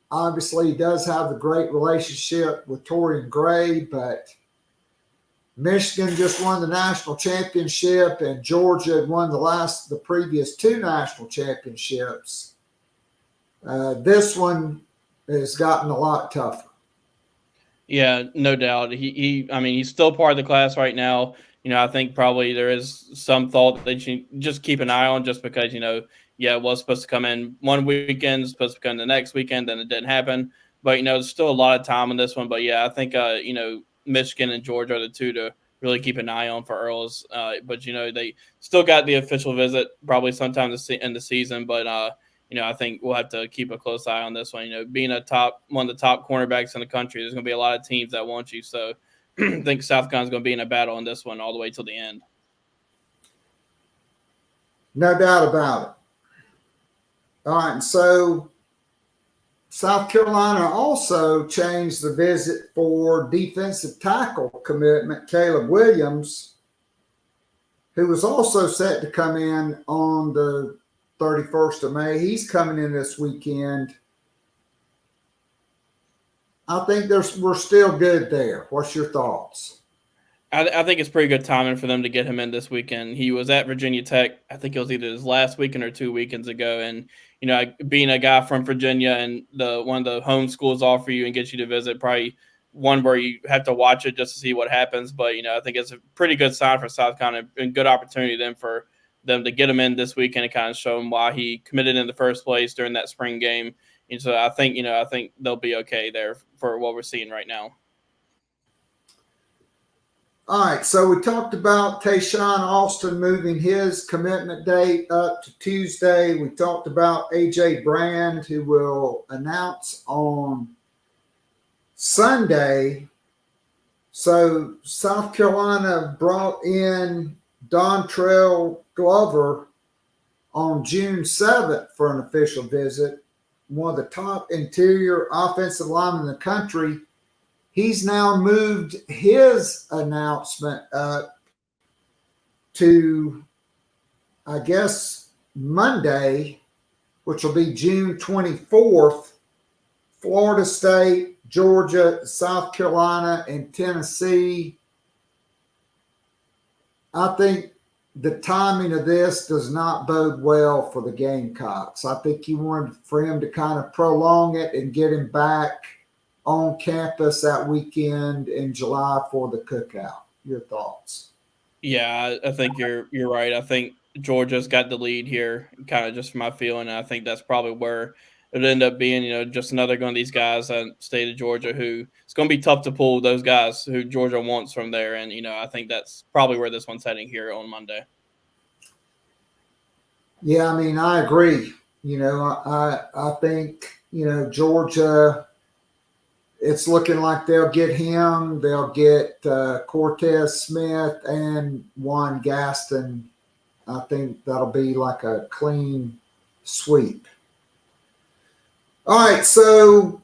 Obviously, he does have a great relationship with Torian Gray, but Michigan just won the national championship, and Georgia had won the previous 2 national championships. This one has gotten a lot tougher. Yeah, no doubt. He's still part of the class right now. I think probably there is some thought that you just keep an eye on, just because, it was supposed to come in one weekend, supposed to come the next weekend, then it didn't happen. But, there's still a lot of time on this one. But, yeah, I think, Michigan and Georgia are the 2 to really keep an eye on for Earls. But, they still got the official visit probably sometime in the season. But, I think we'll have to keep a close eye on this one. Being one of the top cornerbacks in the country, there's going to be a lot of teams that want you. So I think South Carolina's going to be in a battle on this one all the way till the end. No doubt about it. All right, and so South Carolina also changed the visit for defensive tackle commitment Caleb Williams, who was also set to come in on the 31st of May. He's coming in this weekend. I think we're still good there. What's your thoughts? I think it's pretty good timing for them to get him in this weekend. He was at Virginia Tech. I think it was either his last weekend or 2 weekends ago. And, being a guy from Virginia and one of the home schools offer you and get you to visit, probably one where you have to watch it just to see what happens. But, I think it's a pretty good sign for South Carolina and good opportunity then for them to get him in this weekend and kind of show him why he committed in the first place during that spring game. And so I think they'll be okay there for what we're seeing right now. All right, so we talked about Tayshawn Austin moving his commitment date up to Tuesday. We talked about A.J. Brand, who will announce on Sunday. So South Carolina brought in Dontrell Glover on June 7th for an official visit. one of the top interior offensive linemen in the country. He's now moved his announcement up to, I guess, Monday, which will be June 24th. Florida State, Georgia, South Carolina, and Tennessee. I think the timing of this does not bode well for the Gamecocks. I think you wanted for him to kind of prolong it and get him back on campus that weekend in July for the cookout. Your thoughts? Yeah, I think you're right. I think Georgia's got the lead here, kind of just from my feeling. And I think that's probably where it'll end up being. Just another one of these guys at state of Georgia who it's going to be tough to pull those guys who Georgia wants from there. And I think that's probably where this one's heading here on Monday. Yeah, I mean, I agree. I think Georgia. It's looking like they'll get him. They'll get Cortez Smith and Juan Gaston. I think that'll be like a clean sweep. All right, so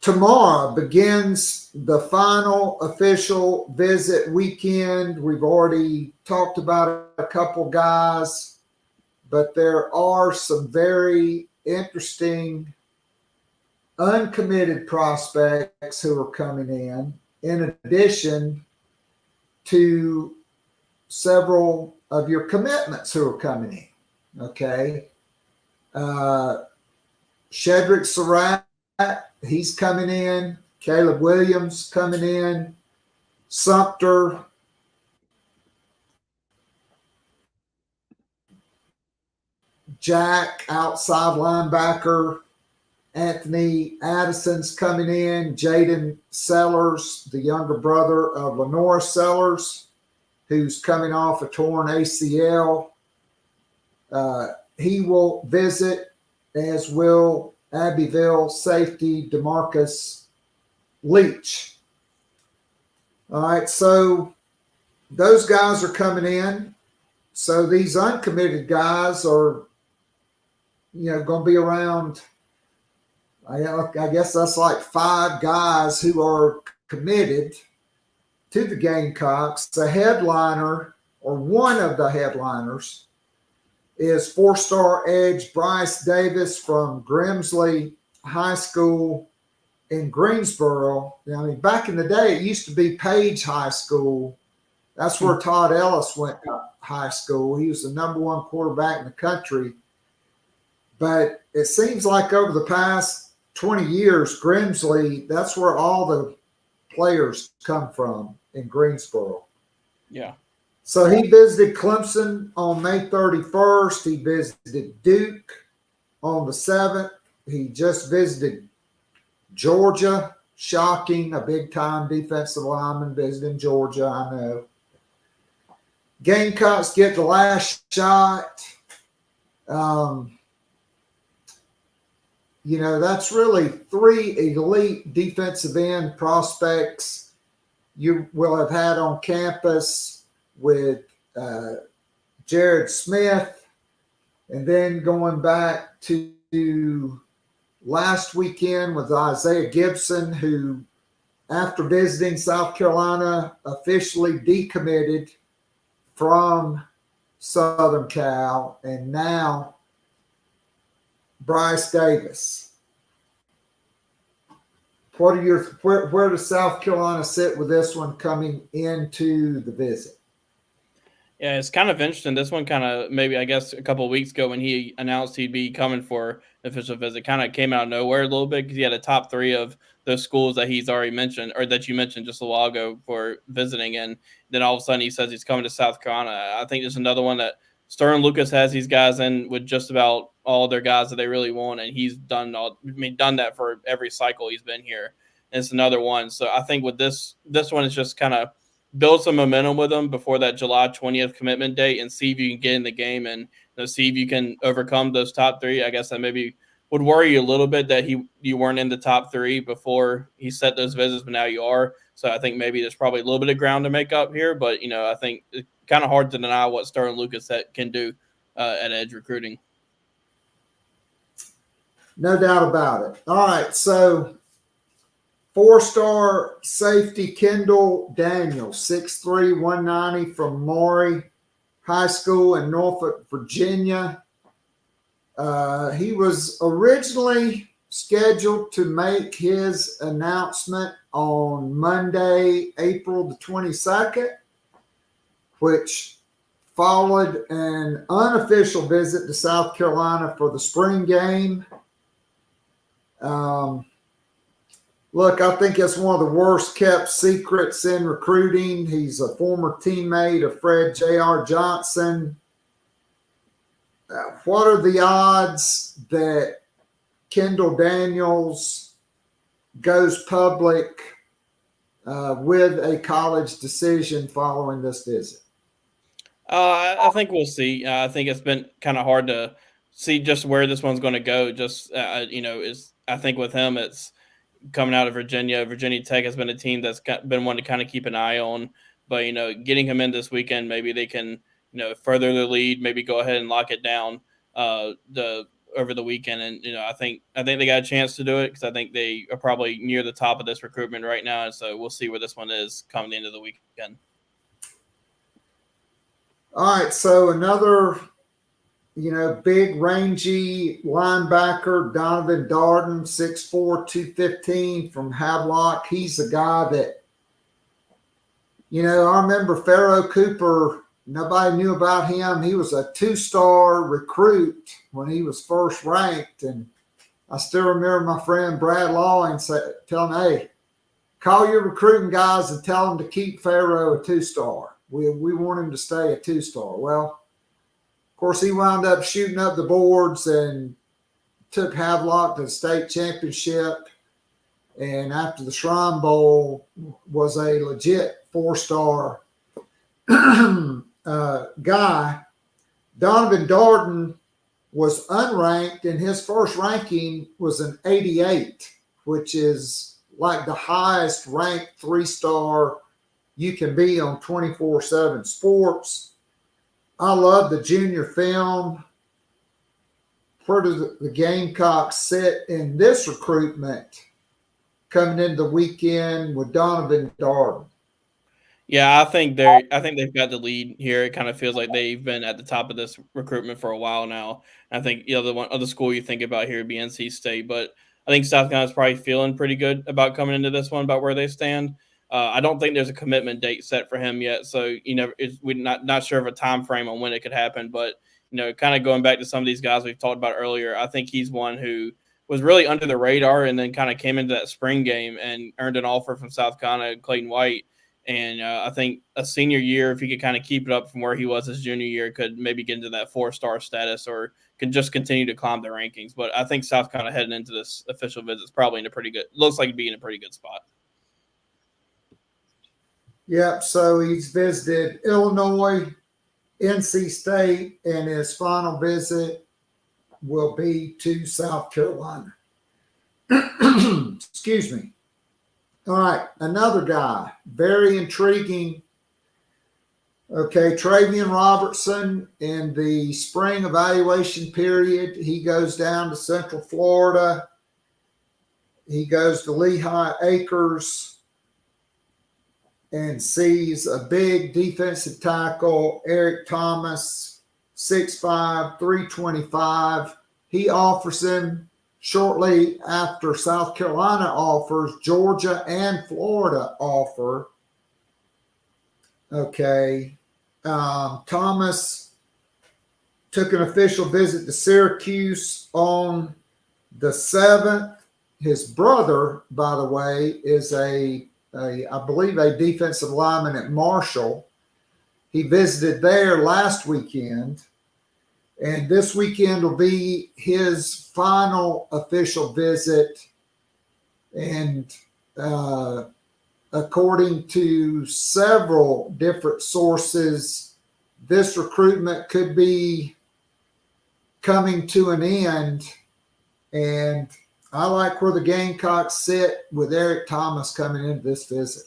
tomorrow begins the final official visit weekend. We've already talked about a couple guys, but there are some very interesting uncommitted prospects who are coming in addition to several of your commitments who are coming in. Okay. Shedrick Surratt, he's coming in. Caleb Williams coming in. Sumter. Jack, outside linebacker. Anthony Addison's coming in. Jaden Sellers, the younger brother of Lenora Sellers, who's coming off a torn ACL. He will visit, as will Abbeville safety DeMarcus Leach. All right, so those guys are coming in. So these uncommitted guys are, going to be around. I guess that's like 5 guys who are committed to the Gamecocks. The headliner, or one of the headliners, is 4-star edge Bryce Davis from Grimsley High School in Greensboro. I mean, back in the day, it used to be Page High School. That's where Todd Ellis went to high school. He was the number 1 quarterback in the country. But it seems like over the past 20 years, Grimsley, that's where all the players come from in Greensboro. Yeah. So he visited Clemson on May 31st. He visited Duke on the 7th. He just visited Georgia. Shocking, a big-time defensive lineman visiting Georgia, I know. Gamecocks get the last shot. That's really 3 elite defensive end prospects you will have had on campus with Jared Smith, and then going back to last weekend with Isaiah Gibson, who, after visiting South Carolina, officially decommitted from Southern Cal, and now Bryce Davis. Where does South Carolina sit with this one coming into the visit? Yeah, it's kind of interesting. This one kind of maybe, I guess, a couple of weeks ago when he announced he'd be coming for an official visit, kind of came out of nowhere a little bit because he had a top 3 of those schools that he's already mentioned, or that you mentioned just a while ago, for visiting. And then all of a sudden he says he's coming to South Carolina. I think there's another one that Sterling Lucas has these guys in with just about all their guys that they really want, and he's done that for every cycle he's been here. And it's another one. So I think with this one is just kind of build some momentum with them before that July 20th commitment date and see if you can get in the game and see if you can overcome those top 3. I guess that maybe would worry you a little bit that you weren't in the top 3 before he set those visits, but now you are. So I think maybe there's probably a little bit of ground to make up here, but I think it's kind of hard to deny what Sterling Lucas can do at edge recruiting. No doubt about it. All right, so 4-star safety Kendall Daniels, 6'3", 190 from Maury High School in Norfolk, Virginia. He was originally scheduled to make his announcement on Monday, April the 22nd, which followed an unofficial visit to South Carolina for the spring game. Look, I think it's one of the worst kept secrets in recruiting. He's a former teammate of Fred J.R. Johnson. What are the odds that Kendall Daniels goes public with a college decision following this visit? I think we'll see. I think it's been kind of hard to see just where this one's going to go. Just I think with him, it's coming out of Virginia. Virginia Tech has been a team that's been one to kind of keep an eye on. But getting him in this weekend, maybe they can further the lead. Maybe go ahead and lock it down over the weekend. And I think they got a chance to do it because I think they are probably near the top of this recruitment right now. And so we'll see where this one is coming the end of the weekend. All right, so another, big rangy linebacker, Donovan Darden, 6'4", 215 from Havelock. He's a guy that, I remember Pharaoh Cooper, nobody knew about him. He was a 2-star recruit when he was first ranked. And I still remember my friend Brad Lawing telling, hey, call your recruiting guys and tell them to keep Pharaoh a 2-star. We want him to stay a 2-star. Well, of course, he wound up shooting up the boards and took Havelock to the state championship. And after the Shrine Bowl, was a legit 4-star guy. Donovan Darden was unranked, and his first ranking was an 88, which is like the highest ranked 3-star you can be on 24/7 Sports. I love the junior film. Where does the Gamecocks sit in this recruitment coming into the weekend with Donovan Darden? Yeah, I think they've got the lead here. It kind of feels like they've been at the top of this recruitment for a while now. I think the other school you think about here would be NC State, but I think South Carolina's probably feeling pretty good about coming into this one, about where they stand. I don't think there's a commitment date set for him yet, so we're not sure of a time frame on when it could happen. But kind of going back to some of these guys we've talked about earlier, I think he's one who was really under the radar and then kind of came into that spring game and earned an offer from South Carolina, Clayton White. And I think a senior year, if he could kind of keep it up from where he was his junior year, could maybe get into that 4-star status or can just continue to climb the rankings. But I think South Carolina heading into this official visit is probably looks like it'd be in a pretty good spot. Yep, so he's visited Illinois, NC State, and his final visit will be to South Carolina. Excuse me. All right, another guy, very intriguing. Okay, Travian Robertson, in the spring evaluation period, he goes down to Central Florida. He goes to Lehigh Acres and sees a big defensive tackle, Eric Thomas, 6'5", 325. He offers him shortly after South Carolina offers, Georgia and Florida offer. Okay. Thomas took an official visit to Syracuse on the 7th. His brother, by the way, is I believe a defensive lineman at Marshall. He visited there last weekend, and this weekend will be his final official visit. And according to several different sources, this recruitment could be coming to an end. And I like where the Gamecocks sit with Eric Thomas coming into this visit.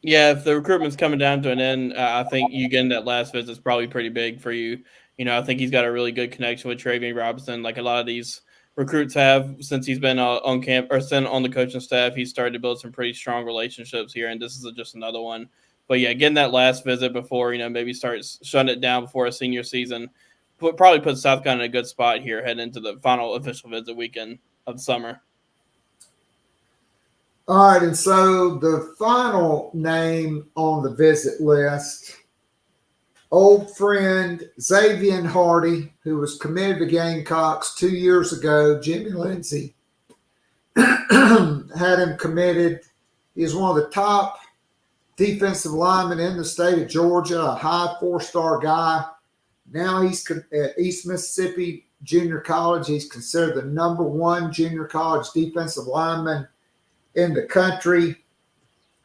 Yeah, if the recruitment's coming down to an end, I think you getting that last visit is probably pretty big for you. I think he's got a really good connection with Travian Robinson. Like a lot of these recruits have since he's been on camp or sent on the coaching staff. He's started to build some pretty strong relationships here, and this is just another one. But yeah, getting that last visit before, maybe starts shutting it down before a senior season, probably puts South Carolina in a good spot here heading into the final official visit weekend of summer. All right, and so the final name on the visit list, old friend Xavier Hardy, who was committed to Gamecocks 2 years ago. Jimmy Lindsay had him committed. He's one of the top defensive linemen in the state of Georgia, a high 4-star guy. Now he's at East Mississippi Junior College. He's considered the number 1 junior college defensive lineman in the country.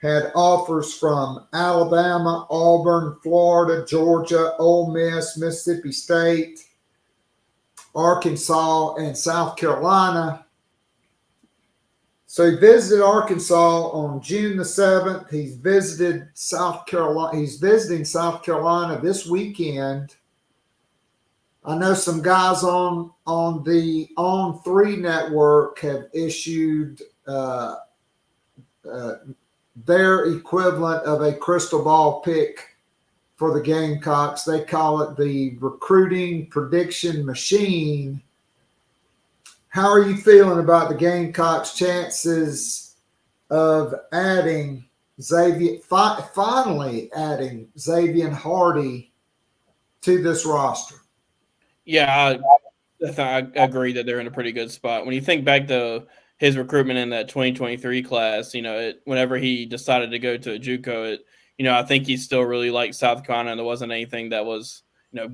Had offers from Alabama, Auburn, Florida, Georgia, Ole Miss, Mississippi State, Arkansas, and South Carolina. So he visited Arkansas on June the 7th. He's visited South Carolina. He's visiting South Carolina this weekend. I know some guys on the On3 network have issued their equivalent of a crystal ball pick for the Gamecocks. They call it the recruiting prediction machine. How are you feeling about the Gamecocks' chances of adding finally adding Xavier Hardy to this roster? Yeah, I agree that they're in a pretty good spot. When you think back to his recruitment in that 2023 class, whenever he decided to go to a JUCO, I think he still really liked South Carolina, and there wasn't anything that was,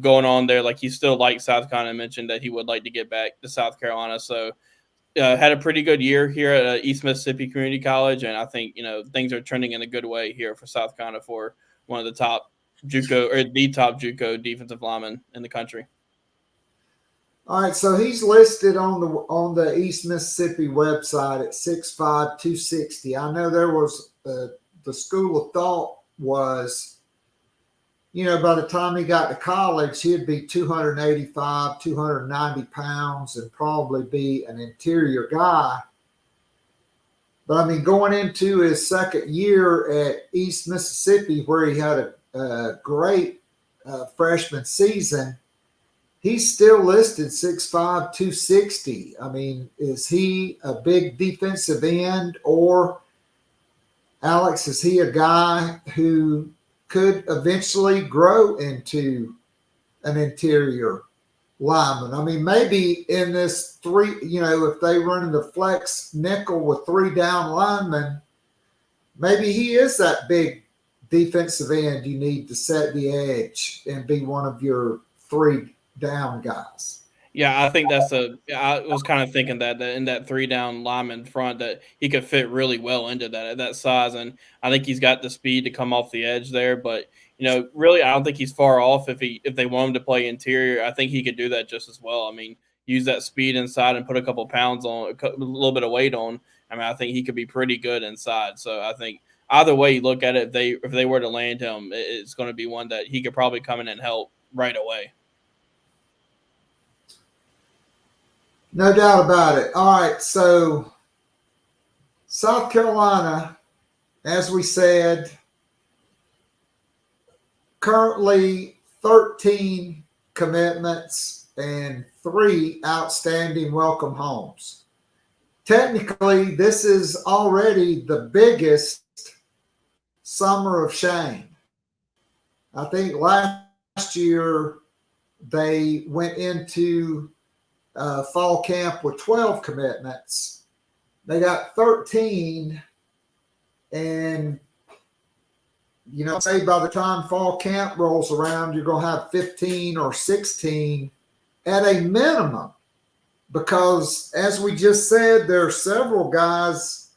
going on there. Like, he still liked South Carolina and mentioned that he would like to get back to South Carolina. So had a pretty good year here at East Mississippi Community College, and I think, things are trending in a good way here for South Carolina for one of the top JUCO or the top JUCO defensive linemen in the country. All right, so he's listed on the East Mississippi website at 6'5", 260. I know there was the school of thought was, by the time he got to college, he'd be 285, 290 pounds and probably be an interior guy. But, going into his second year at East Mississippi, where he had a great freshman season, he's still listed 6'5", 260. Is he a big defensive end, or, Alex, is he a guy who could eventually grow into an interior lineman? Maybe in this if they run in the flex nickel with 3 down linemen, maybe he is that big defensive end you need to set the edge and be one of your 3 down guys. Yeah, I think I was kind of thinking that in that 3 down lineman front that he could fit really well into that at that size, and I think he's got the speed to come off the edge there. But really, I don't think he's far off if they want him to play interior. I think he could do that just as well. Use that speed inside and put a couple pounds on, a little bit of weight on. I think he could be pretty good inside. So I think either way you look at it, if they were to land him, it's going to be one that he could probably come in and help right away. No doubt about it. All right, so South Carolina, as we said, currently 13 commitments and 3 outstanding welcome homes. Technically, this is already the biggest summer of shame. I think last year they went into fall camp with 12 commitments. They got 13, and say by the time fall camp rolls around, you're going to have 15 or 16 at a minimum, because as we just said, there are several guys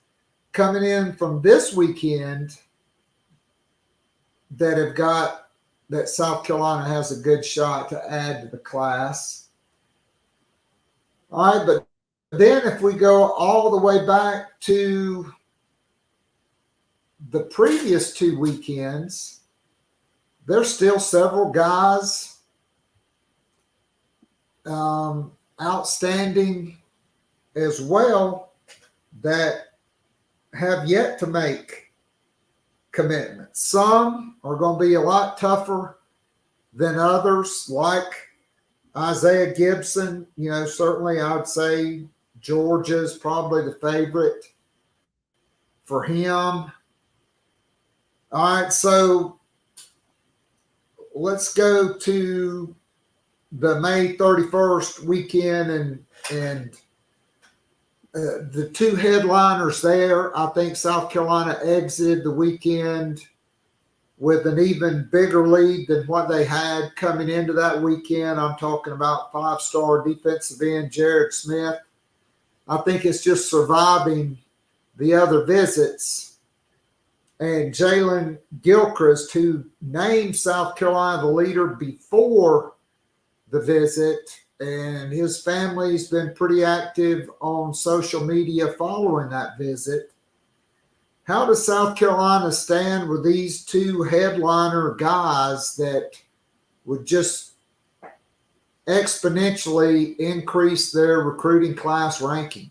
coming in from this weekend that South Carolina has a good shot to add to the class. All right, but then if we go all the way back to the previous 2 weekends, there's still several guys outstanding as well that have yet to make commitments. Some are going to be a lot tougher than others, like Isaiah Gibson. Certainly I would say Georgia's probably the favorite for him. All right, so let's go to the May 31st weekend and the two headliners there. I think South Carolina exited the weekend with an even bigger lead than what they had coming into that weekend. I'm talking about 5-star defensive end Jared Smith. I think it's just surviving the other visits. And Jalen Gilchrist, who named South Carolina the leader before the visit, and his family's been pretty active on social media following that visit. How does South Carolina stand with these two headliner guys that would just exponentially increase their recruiting class ranking?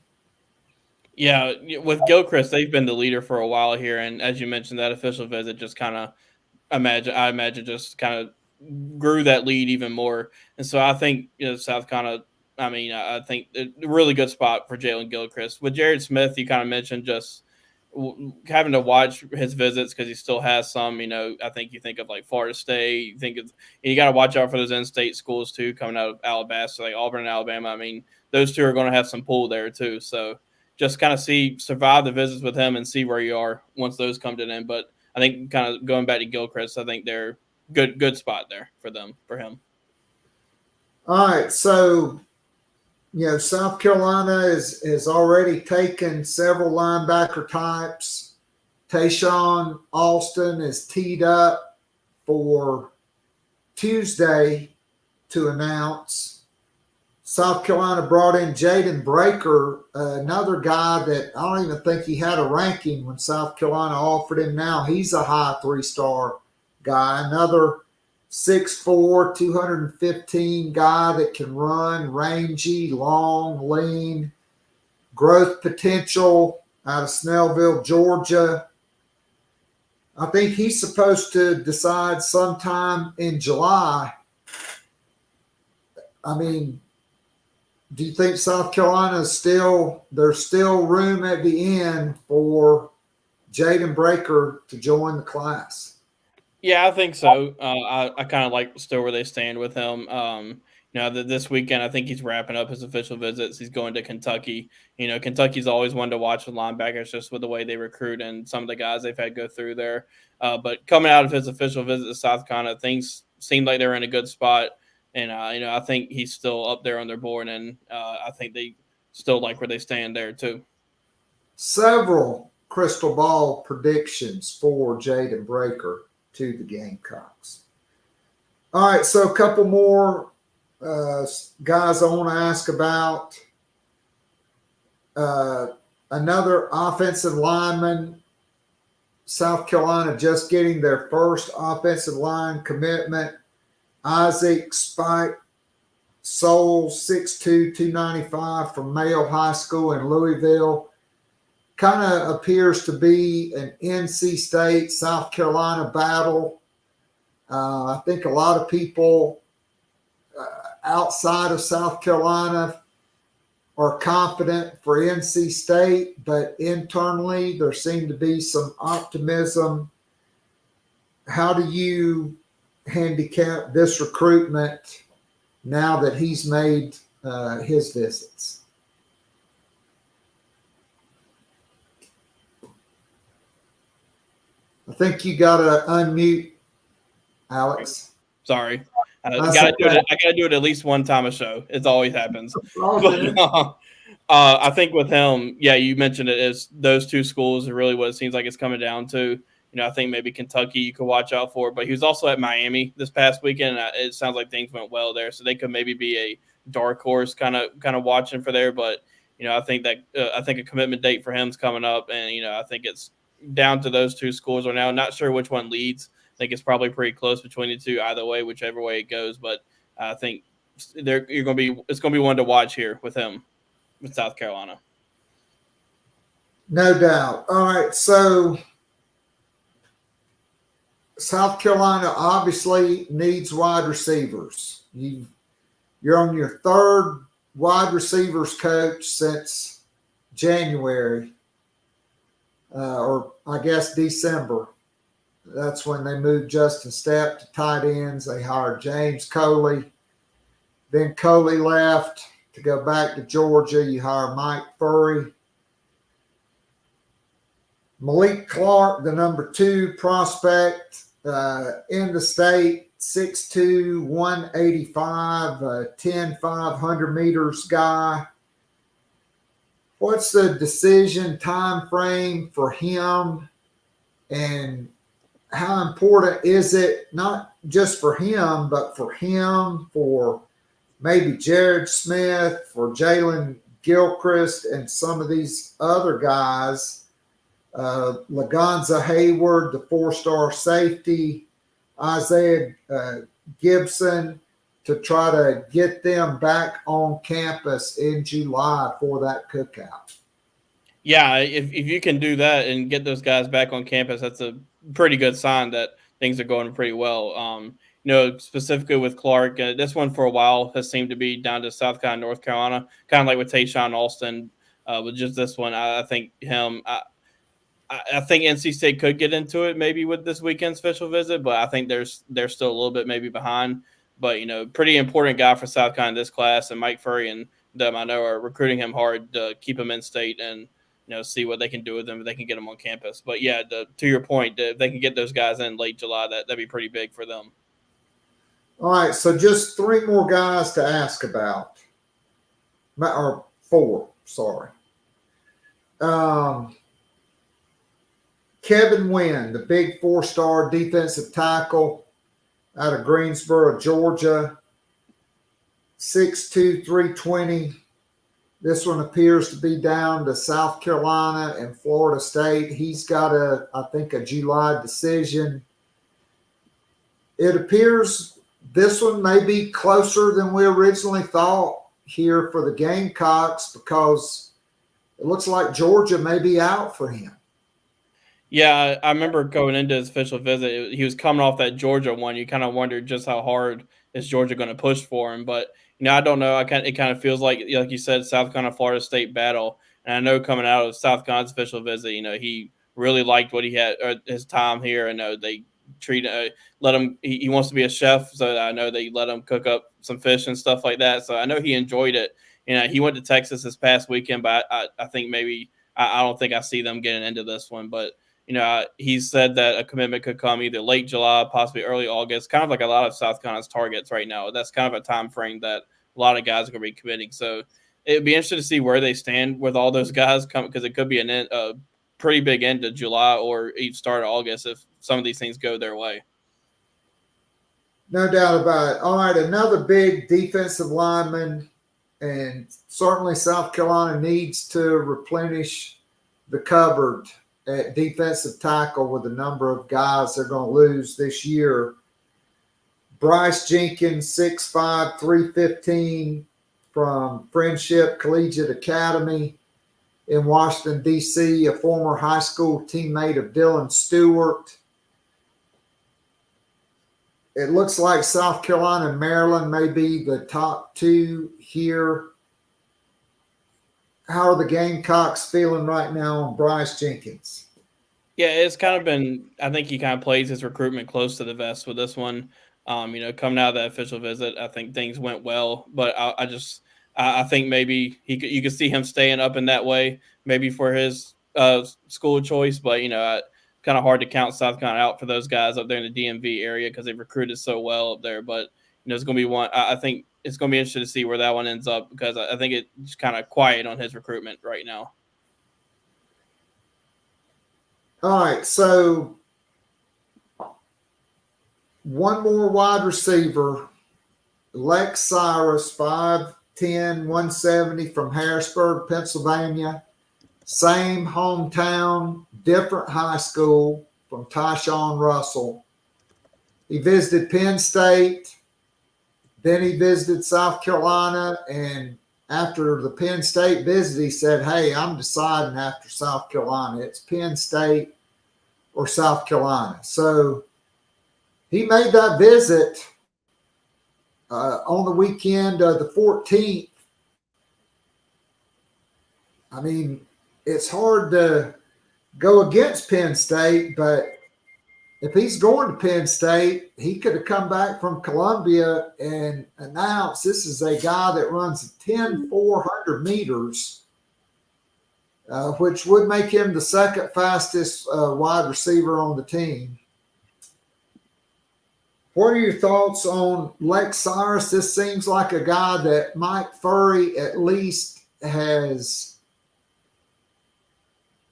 Yeah, with Gilchrist, they've been the leader for a while here, and as you mentioned, that official visit just kind of I imagine just kind of grew that lead even more. And so I think South Carolina. I think a really good spot for Jalen Gilchrist. With Jared Smith, you kind of mentioned just having to watch his visits because he still has some. I think you think of like Florida State. You got to watch out for those in-state schools too, coming out of Alabama, so like Auburn and Alabama. Those two are going to have some pull there too. So just kind of survive the visits with him and see where you are once those come to an end. But I think kind of going back to Gilchrist, I think they're good spot there for him. All right, so South Carolina has already taken several linebacker types. Tayshawn Alston is teed up for Tuesday to announce. South Carolina brought in Jaden Breaker, another guy that I don't even think he had a ranking when South Carolina offered him. Now he's a high 3-star guy, another 6'4", 215 guy that can run, rangy, long, lean, growth potential out of Snellville, Georgia. I think he's supposed to decide sometime in July. Do you think South Carolina there's still room at the end for Jaden Breaker to join the class? Yeah, I think so. I kind of like still where they stand with him. This weekend, I think he's wrapping up his official visits. He's going to Kentucky. Kentucky's always one to watch with linebackers just with the way they recruit and some of the guys they've had go through there. But coming out of his official visit to South Carolina, things seem like they're in a good spot. And, I think he's still up there on their board, and I think they still like where they stand there too. Several crystal ball predictions for Jaden Breaker to the Gamecocks. All right, so a couple more guys I want to ask about. Another offensive lineman, South Carolina just getting their first offensive line commitment. Isaac Spike Souls, 6'2", 295 from Mayo High School in Louisville. Kind of appears to be an NC State, South Carolina battle. I think a lot of people outside of South Carolina are confident for NC State, but internally there seemed to be some optimism. How do you handicap this recruitment now that he's made his visits? I think you got to unmute, Alex. Sorry. I gotta do it at least one time a show. It always happens. But, I think with him, yeah, you mentioned it as those two schools are really what it seems like it's coming down to. I think maybe Kentucky you could watch out for, but he was also at Miami this past weekend. And it sounds like things went well there, so they could maybe be a dark horse kind of watching for there. But I think that a commitment date for him is coming up, and I think it's down to those two schools right now. Not sure which one leads. I think it's probably pretty close between the two, either way, whichever way it goes. But I think it's going to be one to watch here with him. with South Carolina. No doubt. All right, so South Carolina obviously needs wide receivers. You're on your third wide receivers coach since January, or I guess December. That's when they moved Justin Stepp to tight ends. They hired James Coley. Then Coley left to go back to Georgia. You hire Mike Furry. Malik Clark, the number 2 prospect in the state, 6'2", 185, 10, 500 meters guy. What's the decision time frame for him, and how important is it, not just for him, but for him, for maybe Jared Smith, for Jalen Gilchrist, and some of these other guys, Lagonza Hayward, the 4-star safety, Isaiah Gibson, to try to get them back on campus in July for that cookout? Yeah, if you can do that and get those guys back on campus, that's a pretty good sign that things are going pretty well. Specifically with Clark, this one for a while has seemed to be down to South Carolina, North Carolina, kind of like with Tayshawn Alston. With just this one, I think him. I think NC State could get into it maybe with this weekend's official visit, but I think they're still a little bit maybe behind. But pretty important guy for South Carolina in this class, and Mike Furry and them I know are recruiting him hard to keep him in state and see what they can do with him if they can get him on campus. But yeah, to your point, if they can get those guys in late July, that'd be pretty big for them. All right, so just 3 more guys to ask about, or 4. Sorry. Kevin Wynn, the big 4-star defensive tackle out of Greensboro, Georgia, 6'2", 320. This one appears to be down to South Carolina and Florida State. He's got I think a July decision. It appears this one may be closer than we originally thought here for the Gamecocks, because it looks like Georgia may be out for him. Yeah, I remember going into his official visit, he was coming off that Georgia one. You kind of wondered just how hard is Georgia going to push for him. But, I don't know. It kind of feels like you said, South Carolina, Florida State battle. And I know coming out of South Carolina's official visit, he really liked what he had, his time here. I know they let him, he wants to be a chef. So I know they let him cook up some fish and stuff like that. So I know he enjoyed it. He went to Texas this past weekend, but I think maybe, I don't think I see them getting into this one. But, he said that a commitment could come either late July, possibly early August, kind of like a lot of South Carolina's targets right now. That's kind of a time frame that a lot of guys are going to be committing. So it'd be interesting to see where they stand with all those guys coming, because it could be a pretty big end of July or even start of August if some of these things go their way. No doubt about it. All right, another big defensive lineman, and certainly South Carolina needs to replenish the cupboard at defensive tackle with the number of guys they're going to lose this year. Bryce Jenkins, 6'5", 315, from Friendship Collegiate Academy in Washington, D.C., a former high school teammate of Dylan Stewart. It looks like South Carolina and Maryland may be the top 2 here. How are the Gamecocks feeling right now on Bryce Jenkins? Yeah, it's kind of been – I think he kind of plays his recruitment close to the vest with this one. Coming out of that official visit, I think things went well. But I think maybe you could see him staying up in that way, maybe for his school choice. But, kind of hard to count South Carolina out for those guys up there in the DMV area because they've recruited so well up there. But, it's going to be one – I think – it's going to be interesting to see where that one ends up, because I think it's kind of quiet on his recruitment right now. All right, so one more wide receiver, Lex Cyrus, 5'10", 170, from Harrisburg, Pennsylvania. Same hometown, different high school, from Tyshawn Russell. He visited Penn State. Then he visited South Carolina and after the Penn State visit, he said, "Hey, I'm deciding after South Carolina. It's Penn State or South Carolina." So he made that visit on the weekend of the 14th. I mean, it's hard to go against Penn State, but if he's going to Penn State, he could have come back from Columbia and announced this is a guy that runs 10,400 meters, which would make him the second fastest wide receiver on the team. What are your thoughts on Lex Cyrus? This seems like a guy that Mike Furry at least has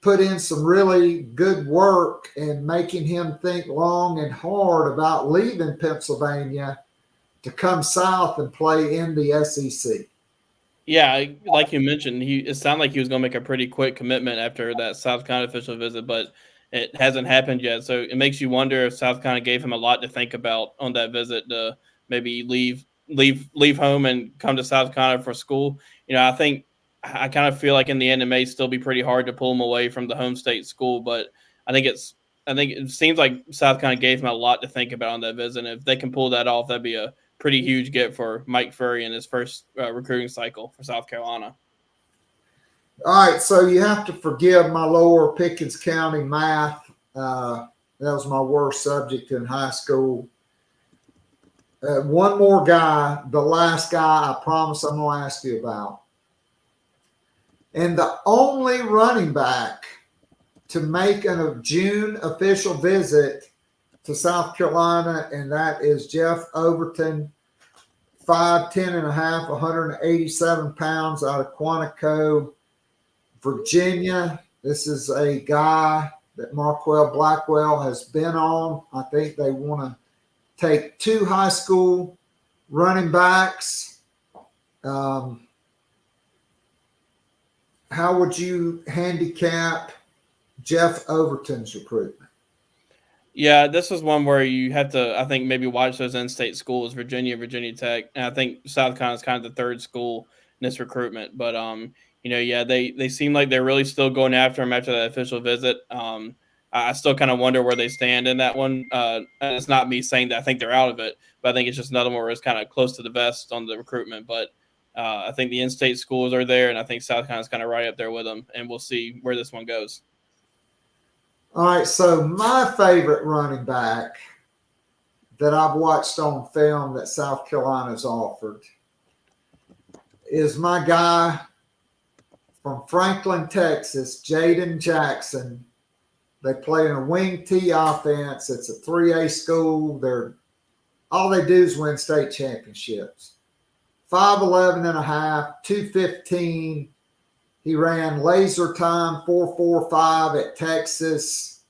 put in some really good work in making him think long and hard about leaving Pennsylvania to come south and play in the SEC. Yeah, like you mentioned, it sounded like he was going to make a pretty quick commitment after that South Carolina official visit, but it hasn't happened yet. So it makes you wonder if South Carolina gave him a lot to think about on that visit to maybe leave home and come to South Carolina for school. I kind of feel like in the end it may still be pretty hard to pull him away from the home state school, but I think it seems like South Carolina gave him a lot to think about on that visit. And if they can pull that off, that'd be a pretty huge get for Mike Furry in his first recruiting cycle for South Carolina. All right, so you have to forgive my lower Pickens County math. That was my worst subject in high school. One more guy, the last guy I promise I'm going to ask you about. And the only running back to make a June official visit to South Carolina, and that is Jeff Overton, 5'10 and a half, 187 pounds out of Quantico, Virginia. This is a guy that Marquell Blackwell has been on. I think they want to take 2 high school running backs. How would you handicap Jeff Overton's recruitment? Yeah, this is one where you have to, I think, maybe watch those in-state schools, Virginia Tech, and I think South Carolina is kind of the third school in this recruitment. But they seem like they're really still going after him after that official visit. I still kind of wonder where they stand in that one. And it's not me saying that I think they're out of it, but I think it's just another one where it's kind of close to the vest on the recruitment. But I think the in-state schools are there, and I think South Carolina's kind of right up there with them, and we'll see where this one goes. All right, so my favorite running back that I've watched on film that South Carolina's offered is my guy from Franklin, Texas, Jaden Jackson. They play in a wing T offense. It's a 3A school. All they do is win state championships. 5'11 and a half, 215. He ran laser time 4.45 at Texas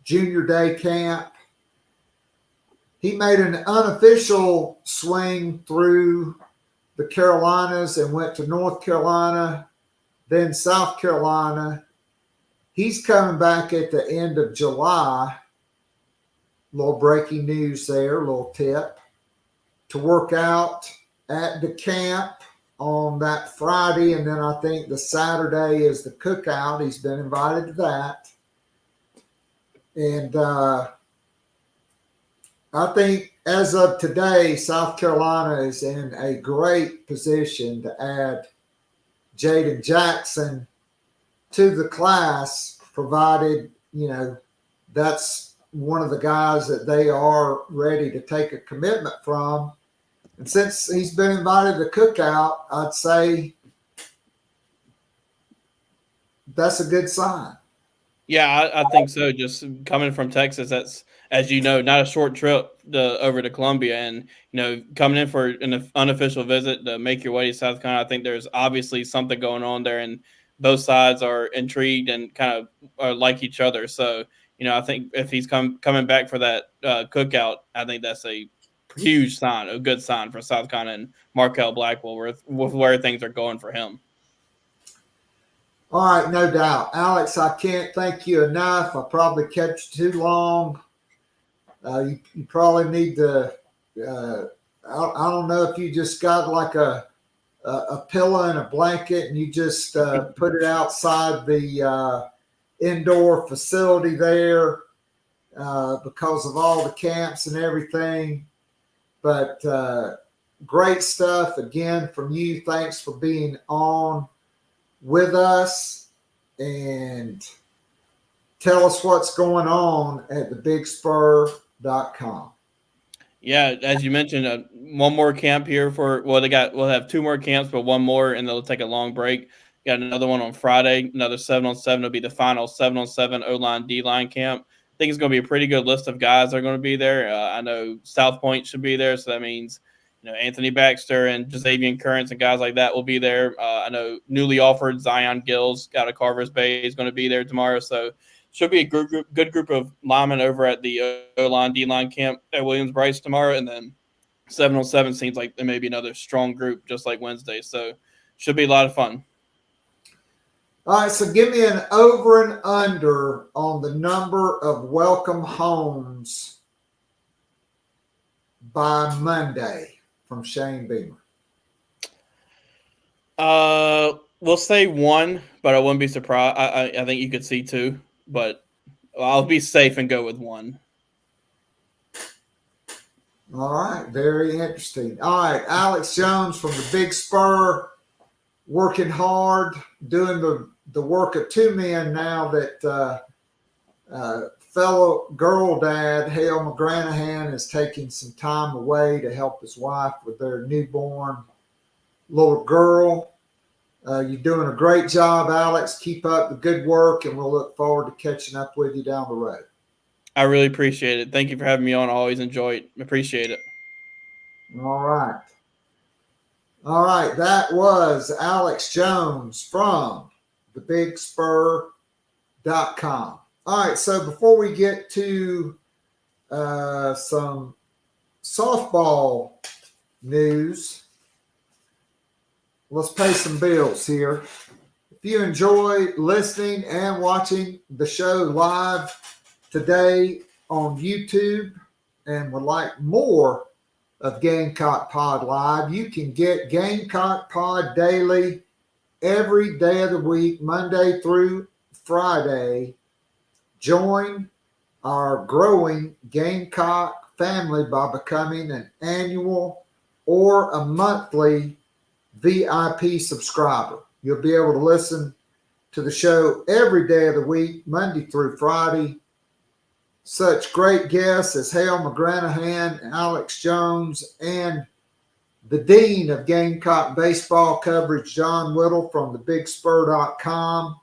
junior day camp. He made an unofficial swing through the Carolinas and went to North Carolina, then South Carolina. He's coming back at the end of July. Little breaking news there, little tip. To work out at the camp on that Friday, and then I think the Saturday is the cookout. He's been invited to that. And I think as of today, South Carolina is in a great position to add Jaden Jackson to the class, provided, that's one of the guys that they are ready to take a commitment from. And since he's been invited to cookout, I'd say that's a good sign. Yeah, I think so. Just coming from Texas, that's, as you know, not a short trip over to Columbia. And, coming in for an unofficial visit to make your way to South Carolina, I think there's obviously something going on there. And both sides are intrigued and kind of like each other. So, I think if he's coming back for that cookout, I think that's a huge sign, a good sign for South Carolina and Marquell Blackwell with where things are going for him. All right, no doubt. Alex, I can't thank you enough. I probably kept you too long. You probably need to, I don't know if you just got like a a pillow and a blanket, and you just put it outside the indoor facility there because of all the camps and everything. But great stuff again from you. Thanks for being on with us, and tell us what's going on at thebigspur.com. Yeah, as you mentioned, one more camp here we'll have 2 more camps, but one more, and they'll take a long break. Got another one on Friday, another 7-on-7. It'll be the final 7-on-7 O-line, D-line camp. I think it's going to be a pretty good list of guys that are going to be there. I know South Point should be there, so that means Anthony Baxter and Jasavian Currents and guys like that will be there. I know newly offered Zion Gills out of Carver's Bay is going to be there tomorrow, so should be a good group of linemen over at the O-line, D-line camp at Williams-Brice tomorrow. And then 7-on-7 seems like there may be another strong group just like Wednesday. So should be a lot of fun. All right, so give me an over and under on the number of welcome homes by Monday from Shane Beamer. We'll say 1, but I wouldn't be surprised. I think you could see 2. But I'll be safe and go with 1. All right, very interesting. All right, Alex Jones from the Big Spur, working hard, doing the work of 2 men now that fellow girl dad, Hale McGranahan, is taking some time away to help his wife with their newborn little girl. You're doing a great job, Alex. Keep up the good work, and we'll look forward to catching up with you down the road. I really appreciate it. Thank you for having me on. I always enjoy it. Appreciate it. All right. All right. That was Alex Jones from thebigspur.com. All right. So before we get to some softball news, let's pay some bills here. If you enjoy listening and watching the show live today on YouTube and would like more of Gamecock Pod Live, you can get Gamecock Pod daily every day of the week, Monday through Friday. Join our growing Gamecock family by becoming an annual or a monthly VIP subscriber. You'll be able to listen to the show every day of the week, Monday through Friday. Such great guests as Hale McGranahan, Alex Jones, and the Dean of Gamecock baseball coverage, John Whittle from thebigspur.com,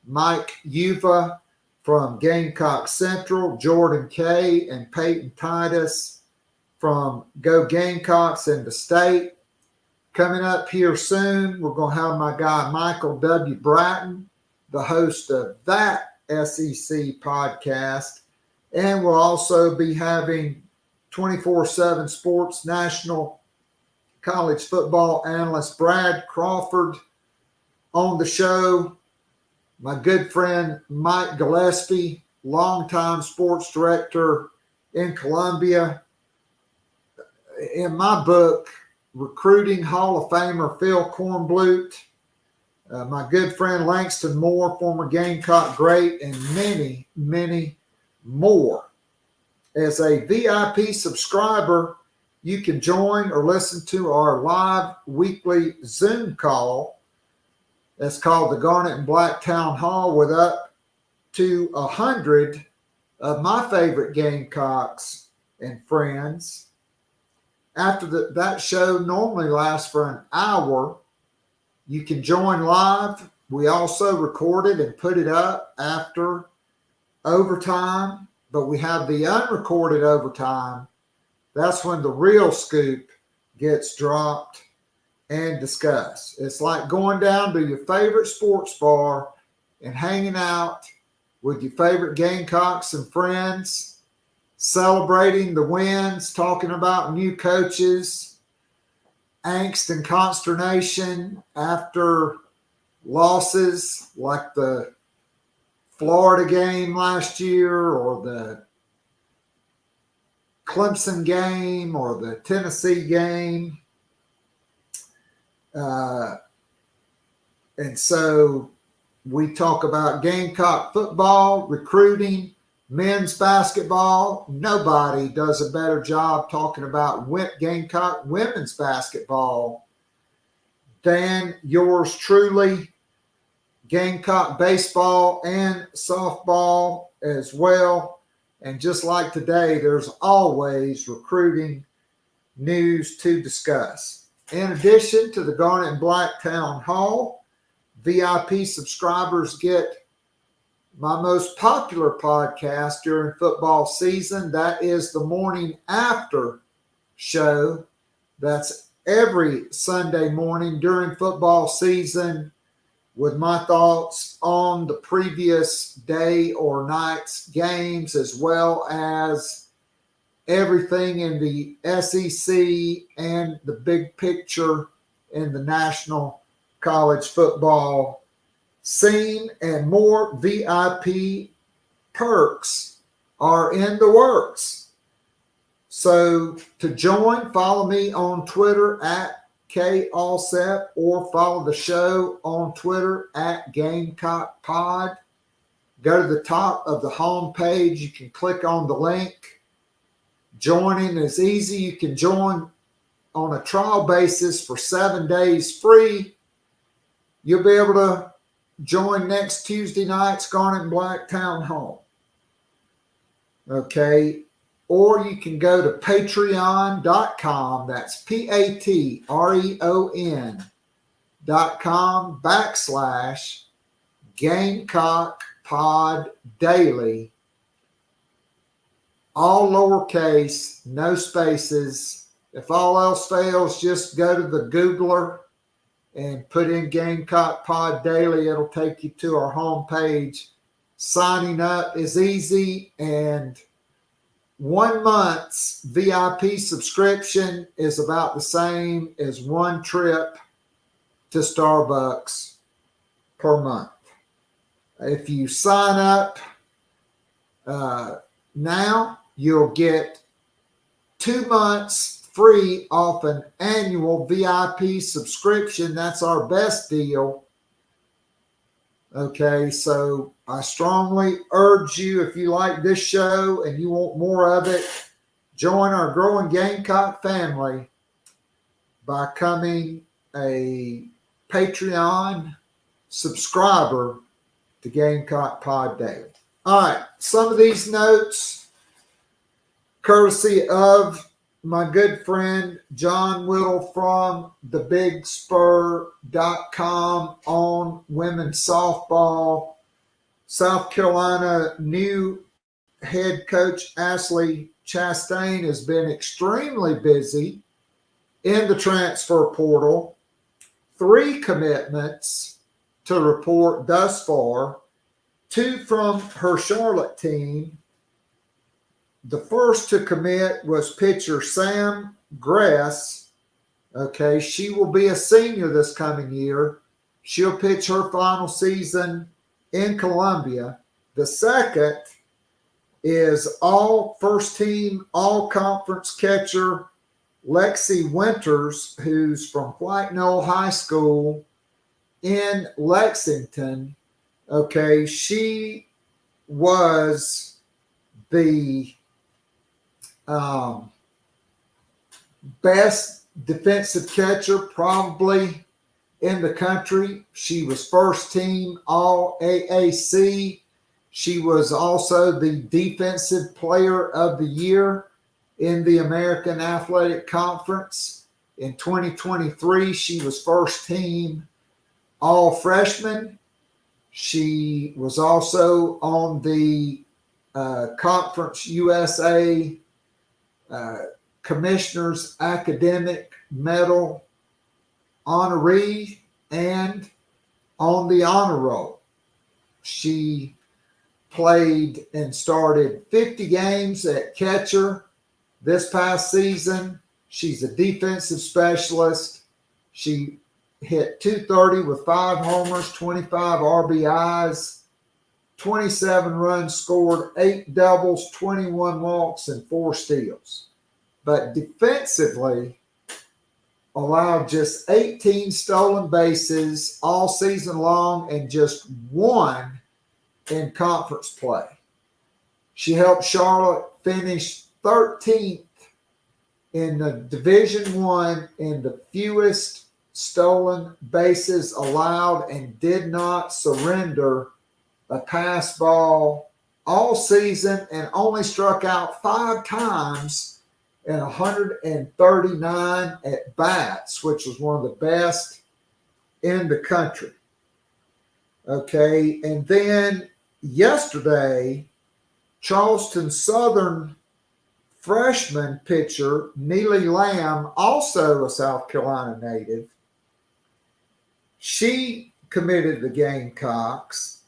Mike Uva from Gamecock Central, Jordan Kay and Peyton Titus from Go Gamecocks in the state. Coming up here soon, we're going to have my guy Michael W. Bratton, the host of that SEC podcast. And we'll also be having 24/7 Sports National college football analyst Brad Crawford on the show. My good friend Mike Gillespie, longtime sports director in Columbia. In my book, Recruiting Hall of Famer Phil Kornblut, my good friend Langston Moore, former Gamecock great, and many, many more. As a VIP subscriber, you can join or listen to our live weekly Zoom call. That's called the Garnet and Black Town Hall, with up to 100 of my favorite Gamecocks and friends. After that show normally lasts for an hour, you can join live. We also record it and put it up after overtime, but we have the unrecorded overtime. That's when the real scoop gets dropped and discussed. It's like going down to your favorite sports bar and hanging out with your favorite Gamecocks and friends, celebrating the wins, talking about new coaches, angst and consternation after losses like the Florida game last year, or the Clemson game, or the Tennessee game. And so we talk about Gamecock football, recruiting, men's basketball. Nobody does a better job talking about Gamecock women's basketball than yours truly. Gamecock baseball and softball as well. And just like today, there's always recruiting news to discuss. In addition to the Garnet and Black Town Hall, VIP subscribers get my most popular podcast during football season. That is the Morning After Show. That's every Sunday morning during football season, with my thoughts on the previous day or night's games, as well as everything in the SEC and the big picture in the national college football scene. And more VIP perks are in the works. So to join, follow me on Twitter at KAllsep, or follow the show on Twitter at Gamecock Pod. Go to the top of the home page. You can click on the link. Joining is easy. You can join on a trial basis for 7 days free. You'll be able to join next Tuesday night's Garnet and Black Town Hall. Okay. Or you can go to patreon.com. That's patreon.com/ Gamecock Pod Daily. All lowercase, no spaces. If all else fails, just go to the Googler and put in Gamecock Pod Daily. It'll take you to our homepage. Signing up is easy, and 1 month's VIP subscription is about the same as one trip to Starbucks per month. If you sign up now, you'll get 2 months free off an annual VIP subscription. That's our best deal. Okay, so I strongly urge you, if you like this show and you want more of it, join our growing Gamecock family by becoming a Patreon subscriber to Gamecock Pod Daily. All right, some of these notes, courtesy of my good friend John Whittle from thebigspur.com on women's softball. South Carolina new head coach Ashley Chastain has been extremely busy in the transfer portal. 3 commitments to report thus far, 2 from her Charlotte team. The first to commit was pitcher Sam Gress. Okay, she will be a senior this coming year. She'll pitch her final season in Columbia. The second is all first team, all conference catcher Lexi Winters, who's from White Knoll High School in Lexington. Okay, she was the best defensive catcher probably in the country. She was first team all AAC. She was also the defensive player of the year in the American Athletic Conference. In 2023, she was first team all freshman. She was also on the Conference USA Commissioner's Academic Medal honoree and on the honor roll. She played and started 50 games at catcher this past season. She's a defensive specialist. She hit .230 with 5 homers, 25 RBIs, 27 runs scored, 8 doubles, 21 walks, and 4 steals. But defensively, allowed just 18 stolen bases all season long and just 1 in conference play. She helped Charlotte finish 13th in the Division I in the fewest stolen bases allowed and did not surrender a pass ball all season and only struck out 5 times in 139 at bats, which was one of the best in the country. Okay, and then yesterday, Charleston Southern freshman pitcher Neely Lamb, also a South Carolina native, she committed the Gamecocks,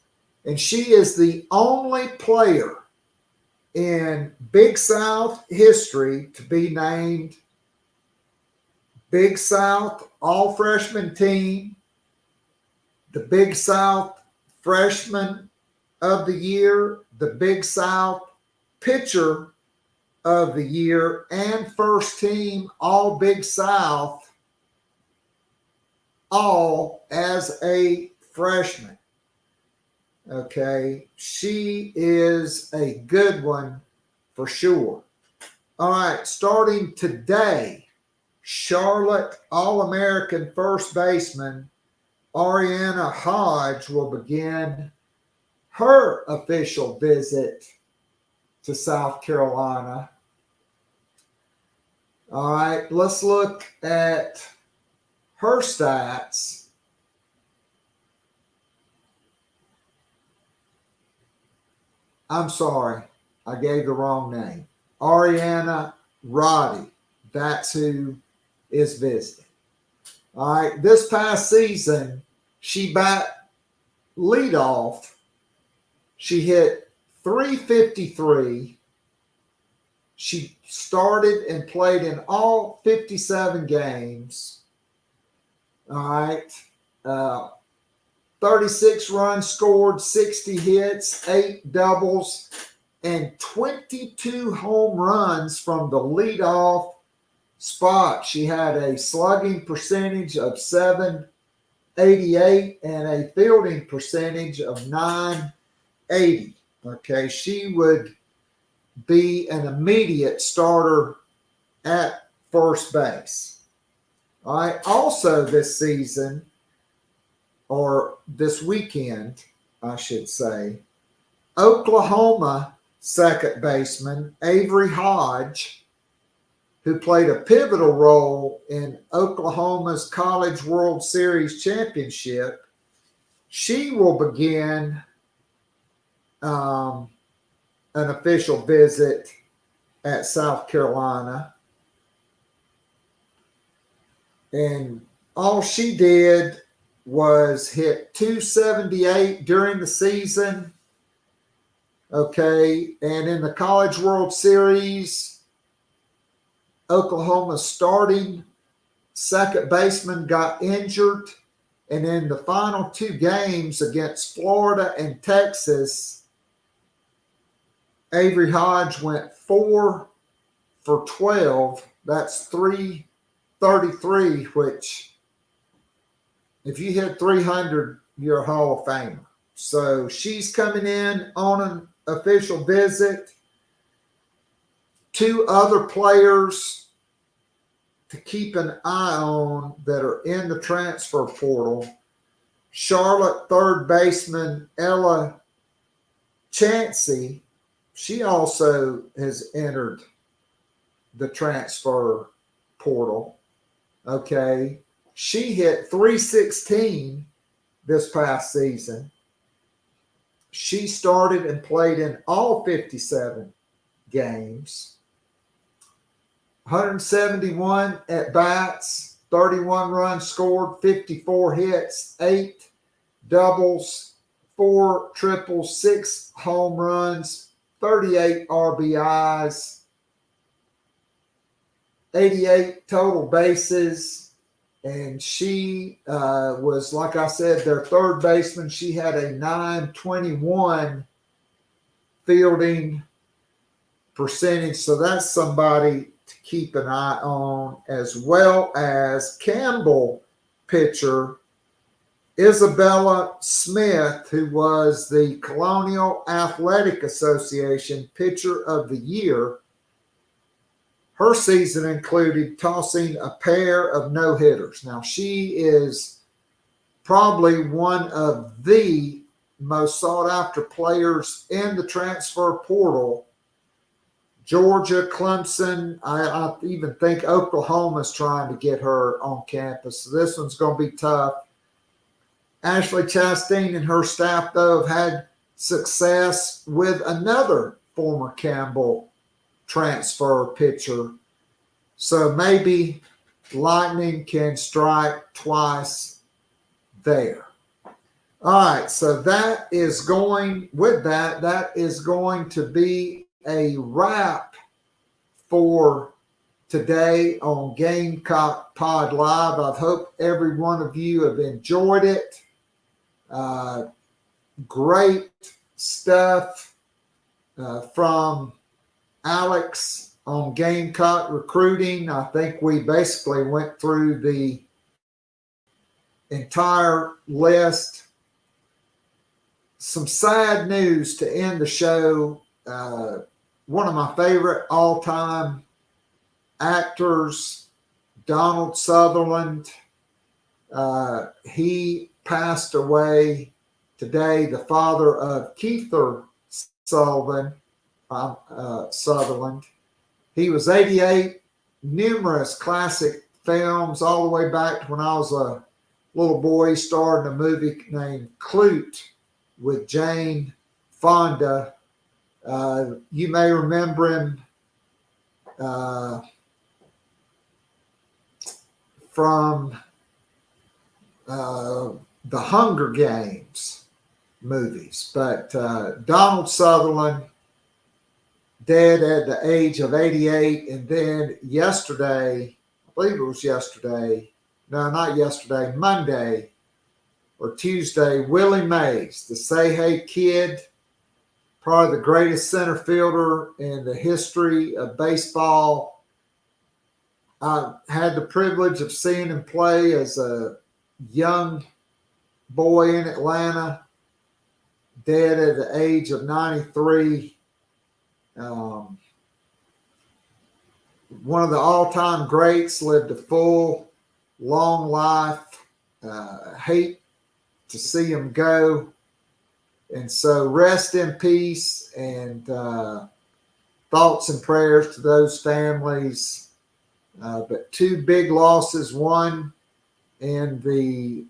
and she is the only player in Big South history to be named Big South All-Freshman Team, the Big South Freshman of the Year, the Big South Pitcher of the Year, and First Team All Big South, all as a freshman. Okay, she is a good one for sure. All right, starting today, Charlotte All-American first baseman Ariana Hodge will begin her official visit to South Carolina. All right, let's look at her stats. I'm sorry, I gave the wrong name. Ariana Roddy, that's who is visiting. All right, this past season, she bat leadoff. She hit .353. She started and played in all 57 games. All right. 36 runs scored, 60 hits, 8 doubles, and 22 home runs from the leadoff spot. She had a slugging percentage of .788 and a fielding percentage of .980. Okay, she would be an immediate starter at first base. All right, also this season, or this weekend, I should say, Oklahoma second baseman Avery Hodge, who played a pivotal role in Oklahoma's College World Series championship, she will begin an official visit at South Carolina. And all she did was hit .278 during the season. Okay, and in the College World Series, Oklahoma's starting second baseman got injured, and in the final 2 games against Florida and Texas, Avery Hodge went 4 for 12. That's .333, which if you hit 300, you're a Hall of Famer. So she's coming in on an official visit. 2 other players to keep an eye on that are in the transfer portal. Charlotte third baseman Ella Chansey, she also has entered the transfer portal. Okay. She hit .316 this past season. She started and played in all 57 games. 171 at bats, 31 runs scored, 54 hits, 8 doubles, 4 triples, 6 home runs, 38 RBIs, 88 total bases. And she was, like I said, their third baseman. She had a .921 fielding percentage. So that's somebody to keep an eye on, as well as Campbell pitcher Isabella Smith, who was the Colonial Athletic Association Pitcher of the Year. Her season included tossing a pair of no-hitters. Now, she is probably one of the most sought-after players in the transfer portal. Georgia, Clemson, I even think Oklahoma's trying to get her on campus. So this one's going to be tough. Ashley Chastain and her staff, though, have had success with another former Campbell transfer pitcher. So maybe lightning can strike twice there. All right, so that is going to be a wrap for today on Gamecock Pod Live. I hope every one of you have enjoyed it. Great stuff from Alex on Gamecock recruiting. I think we basically went through the entire list. Some sad news to end the show. One of my favorite all-time actors, Donald Sutherland. He passed away today, the father of Keither Sutherland. He was 88, numerous classic films, all the way back to when I was a little boy. He starred in a movie named Clute with Jane Fonda. You may remember him from the Hunger Games movies. But Donald Sutherland, dead at the age of 88. And then yesterday, I believe it was yesterday, no, not yesterday, Monday or Tuesday, Willie Mays, the Say Hey Kid, probably the greatest center fielder in the history of baseball. I had the privilege of seeing him play as a young boy in Atlanta, dead at the age of 93. One of the all-time greats, lived a full, long life. Hate to see him go. And so rest in peace, and thoughts and prayers to those families. But two big losses, one in the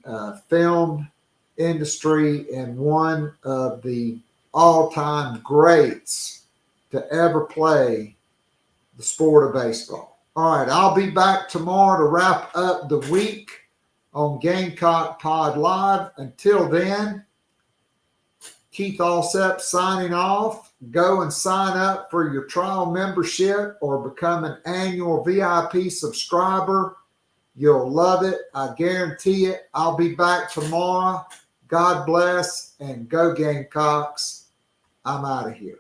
film industry and one of the all-time greats to ever play the sport of baseball. All right, I'll be back tomorrow to wrap up the week on Gamecock Pod Live. Until then, Keith Allsep signing off. Go and sign up for your trial membership or become an annual VIP subscriber. You'll love it. I guarantee it. I'll be back tomorrow. God bless and go Gamecocks. I'm out of here.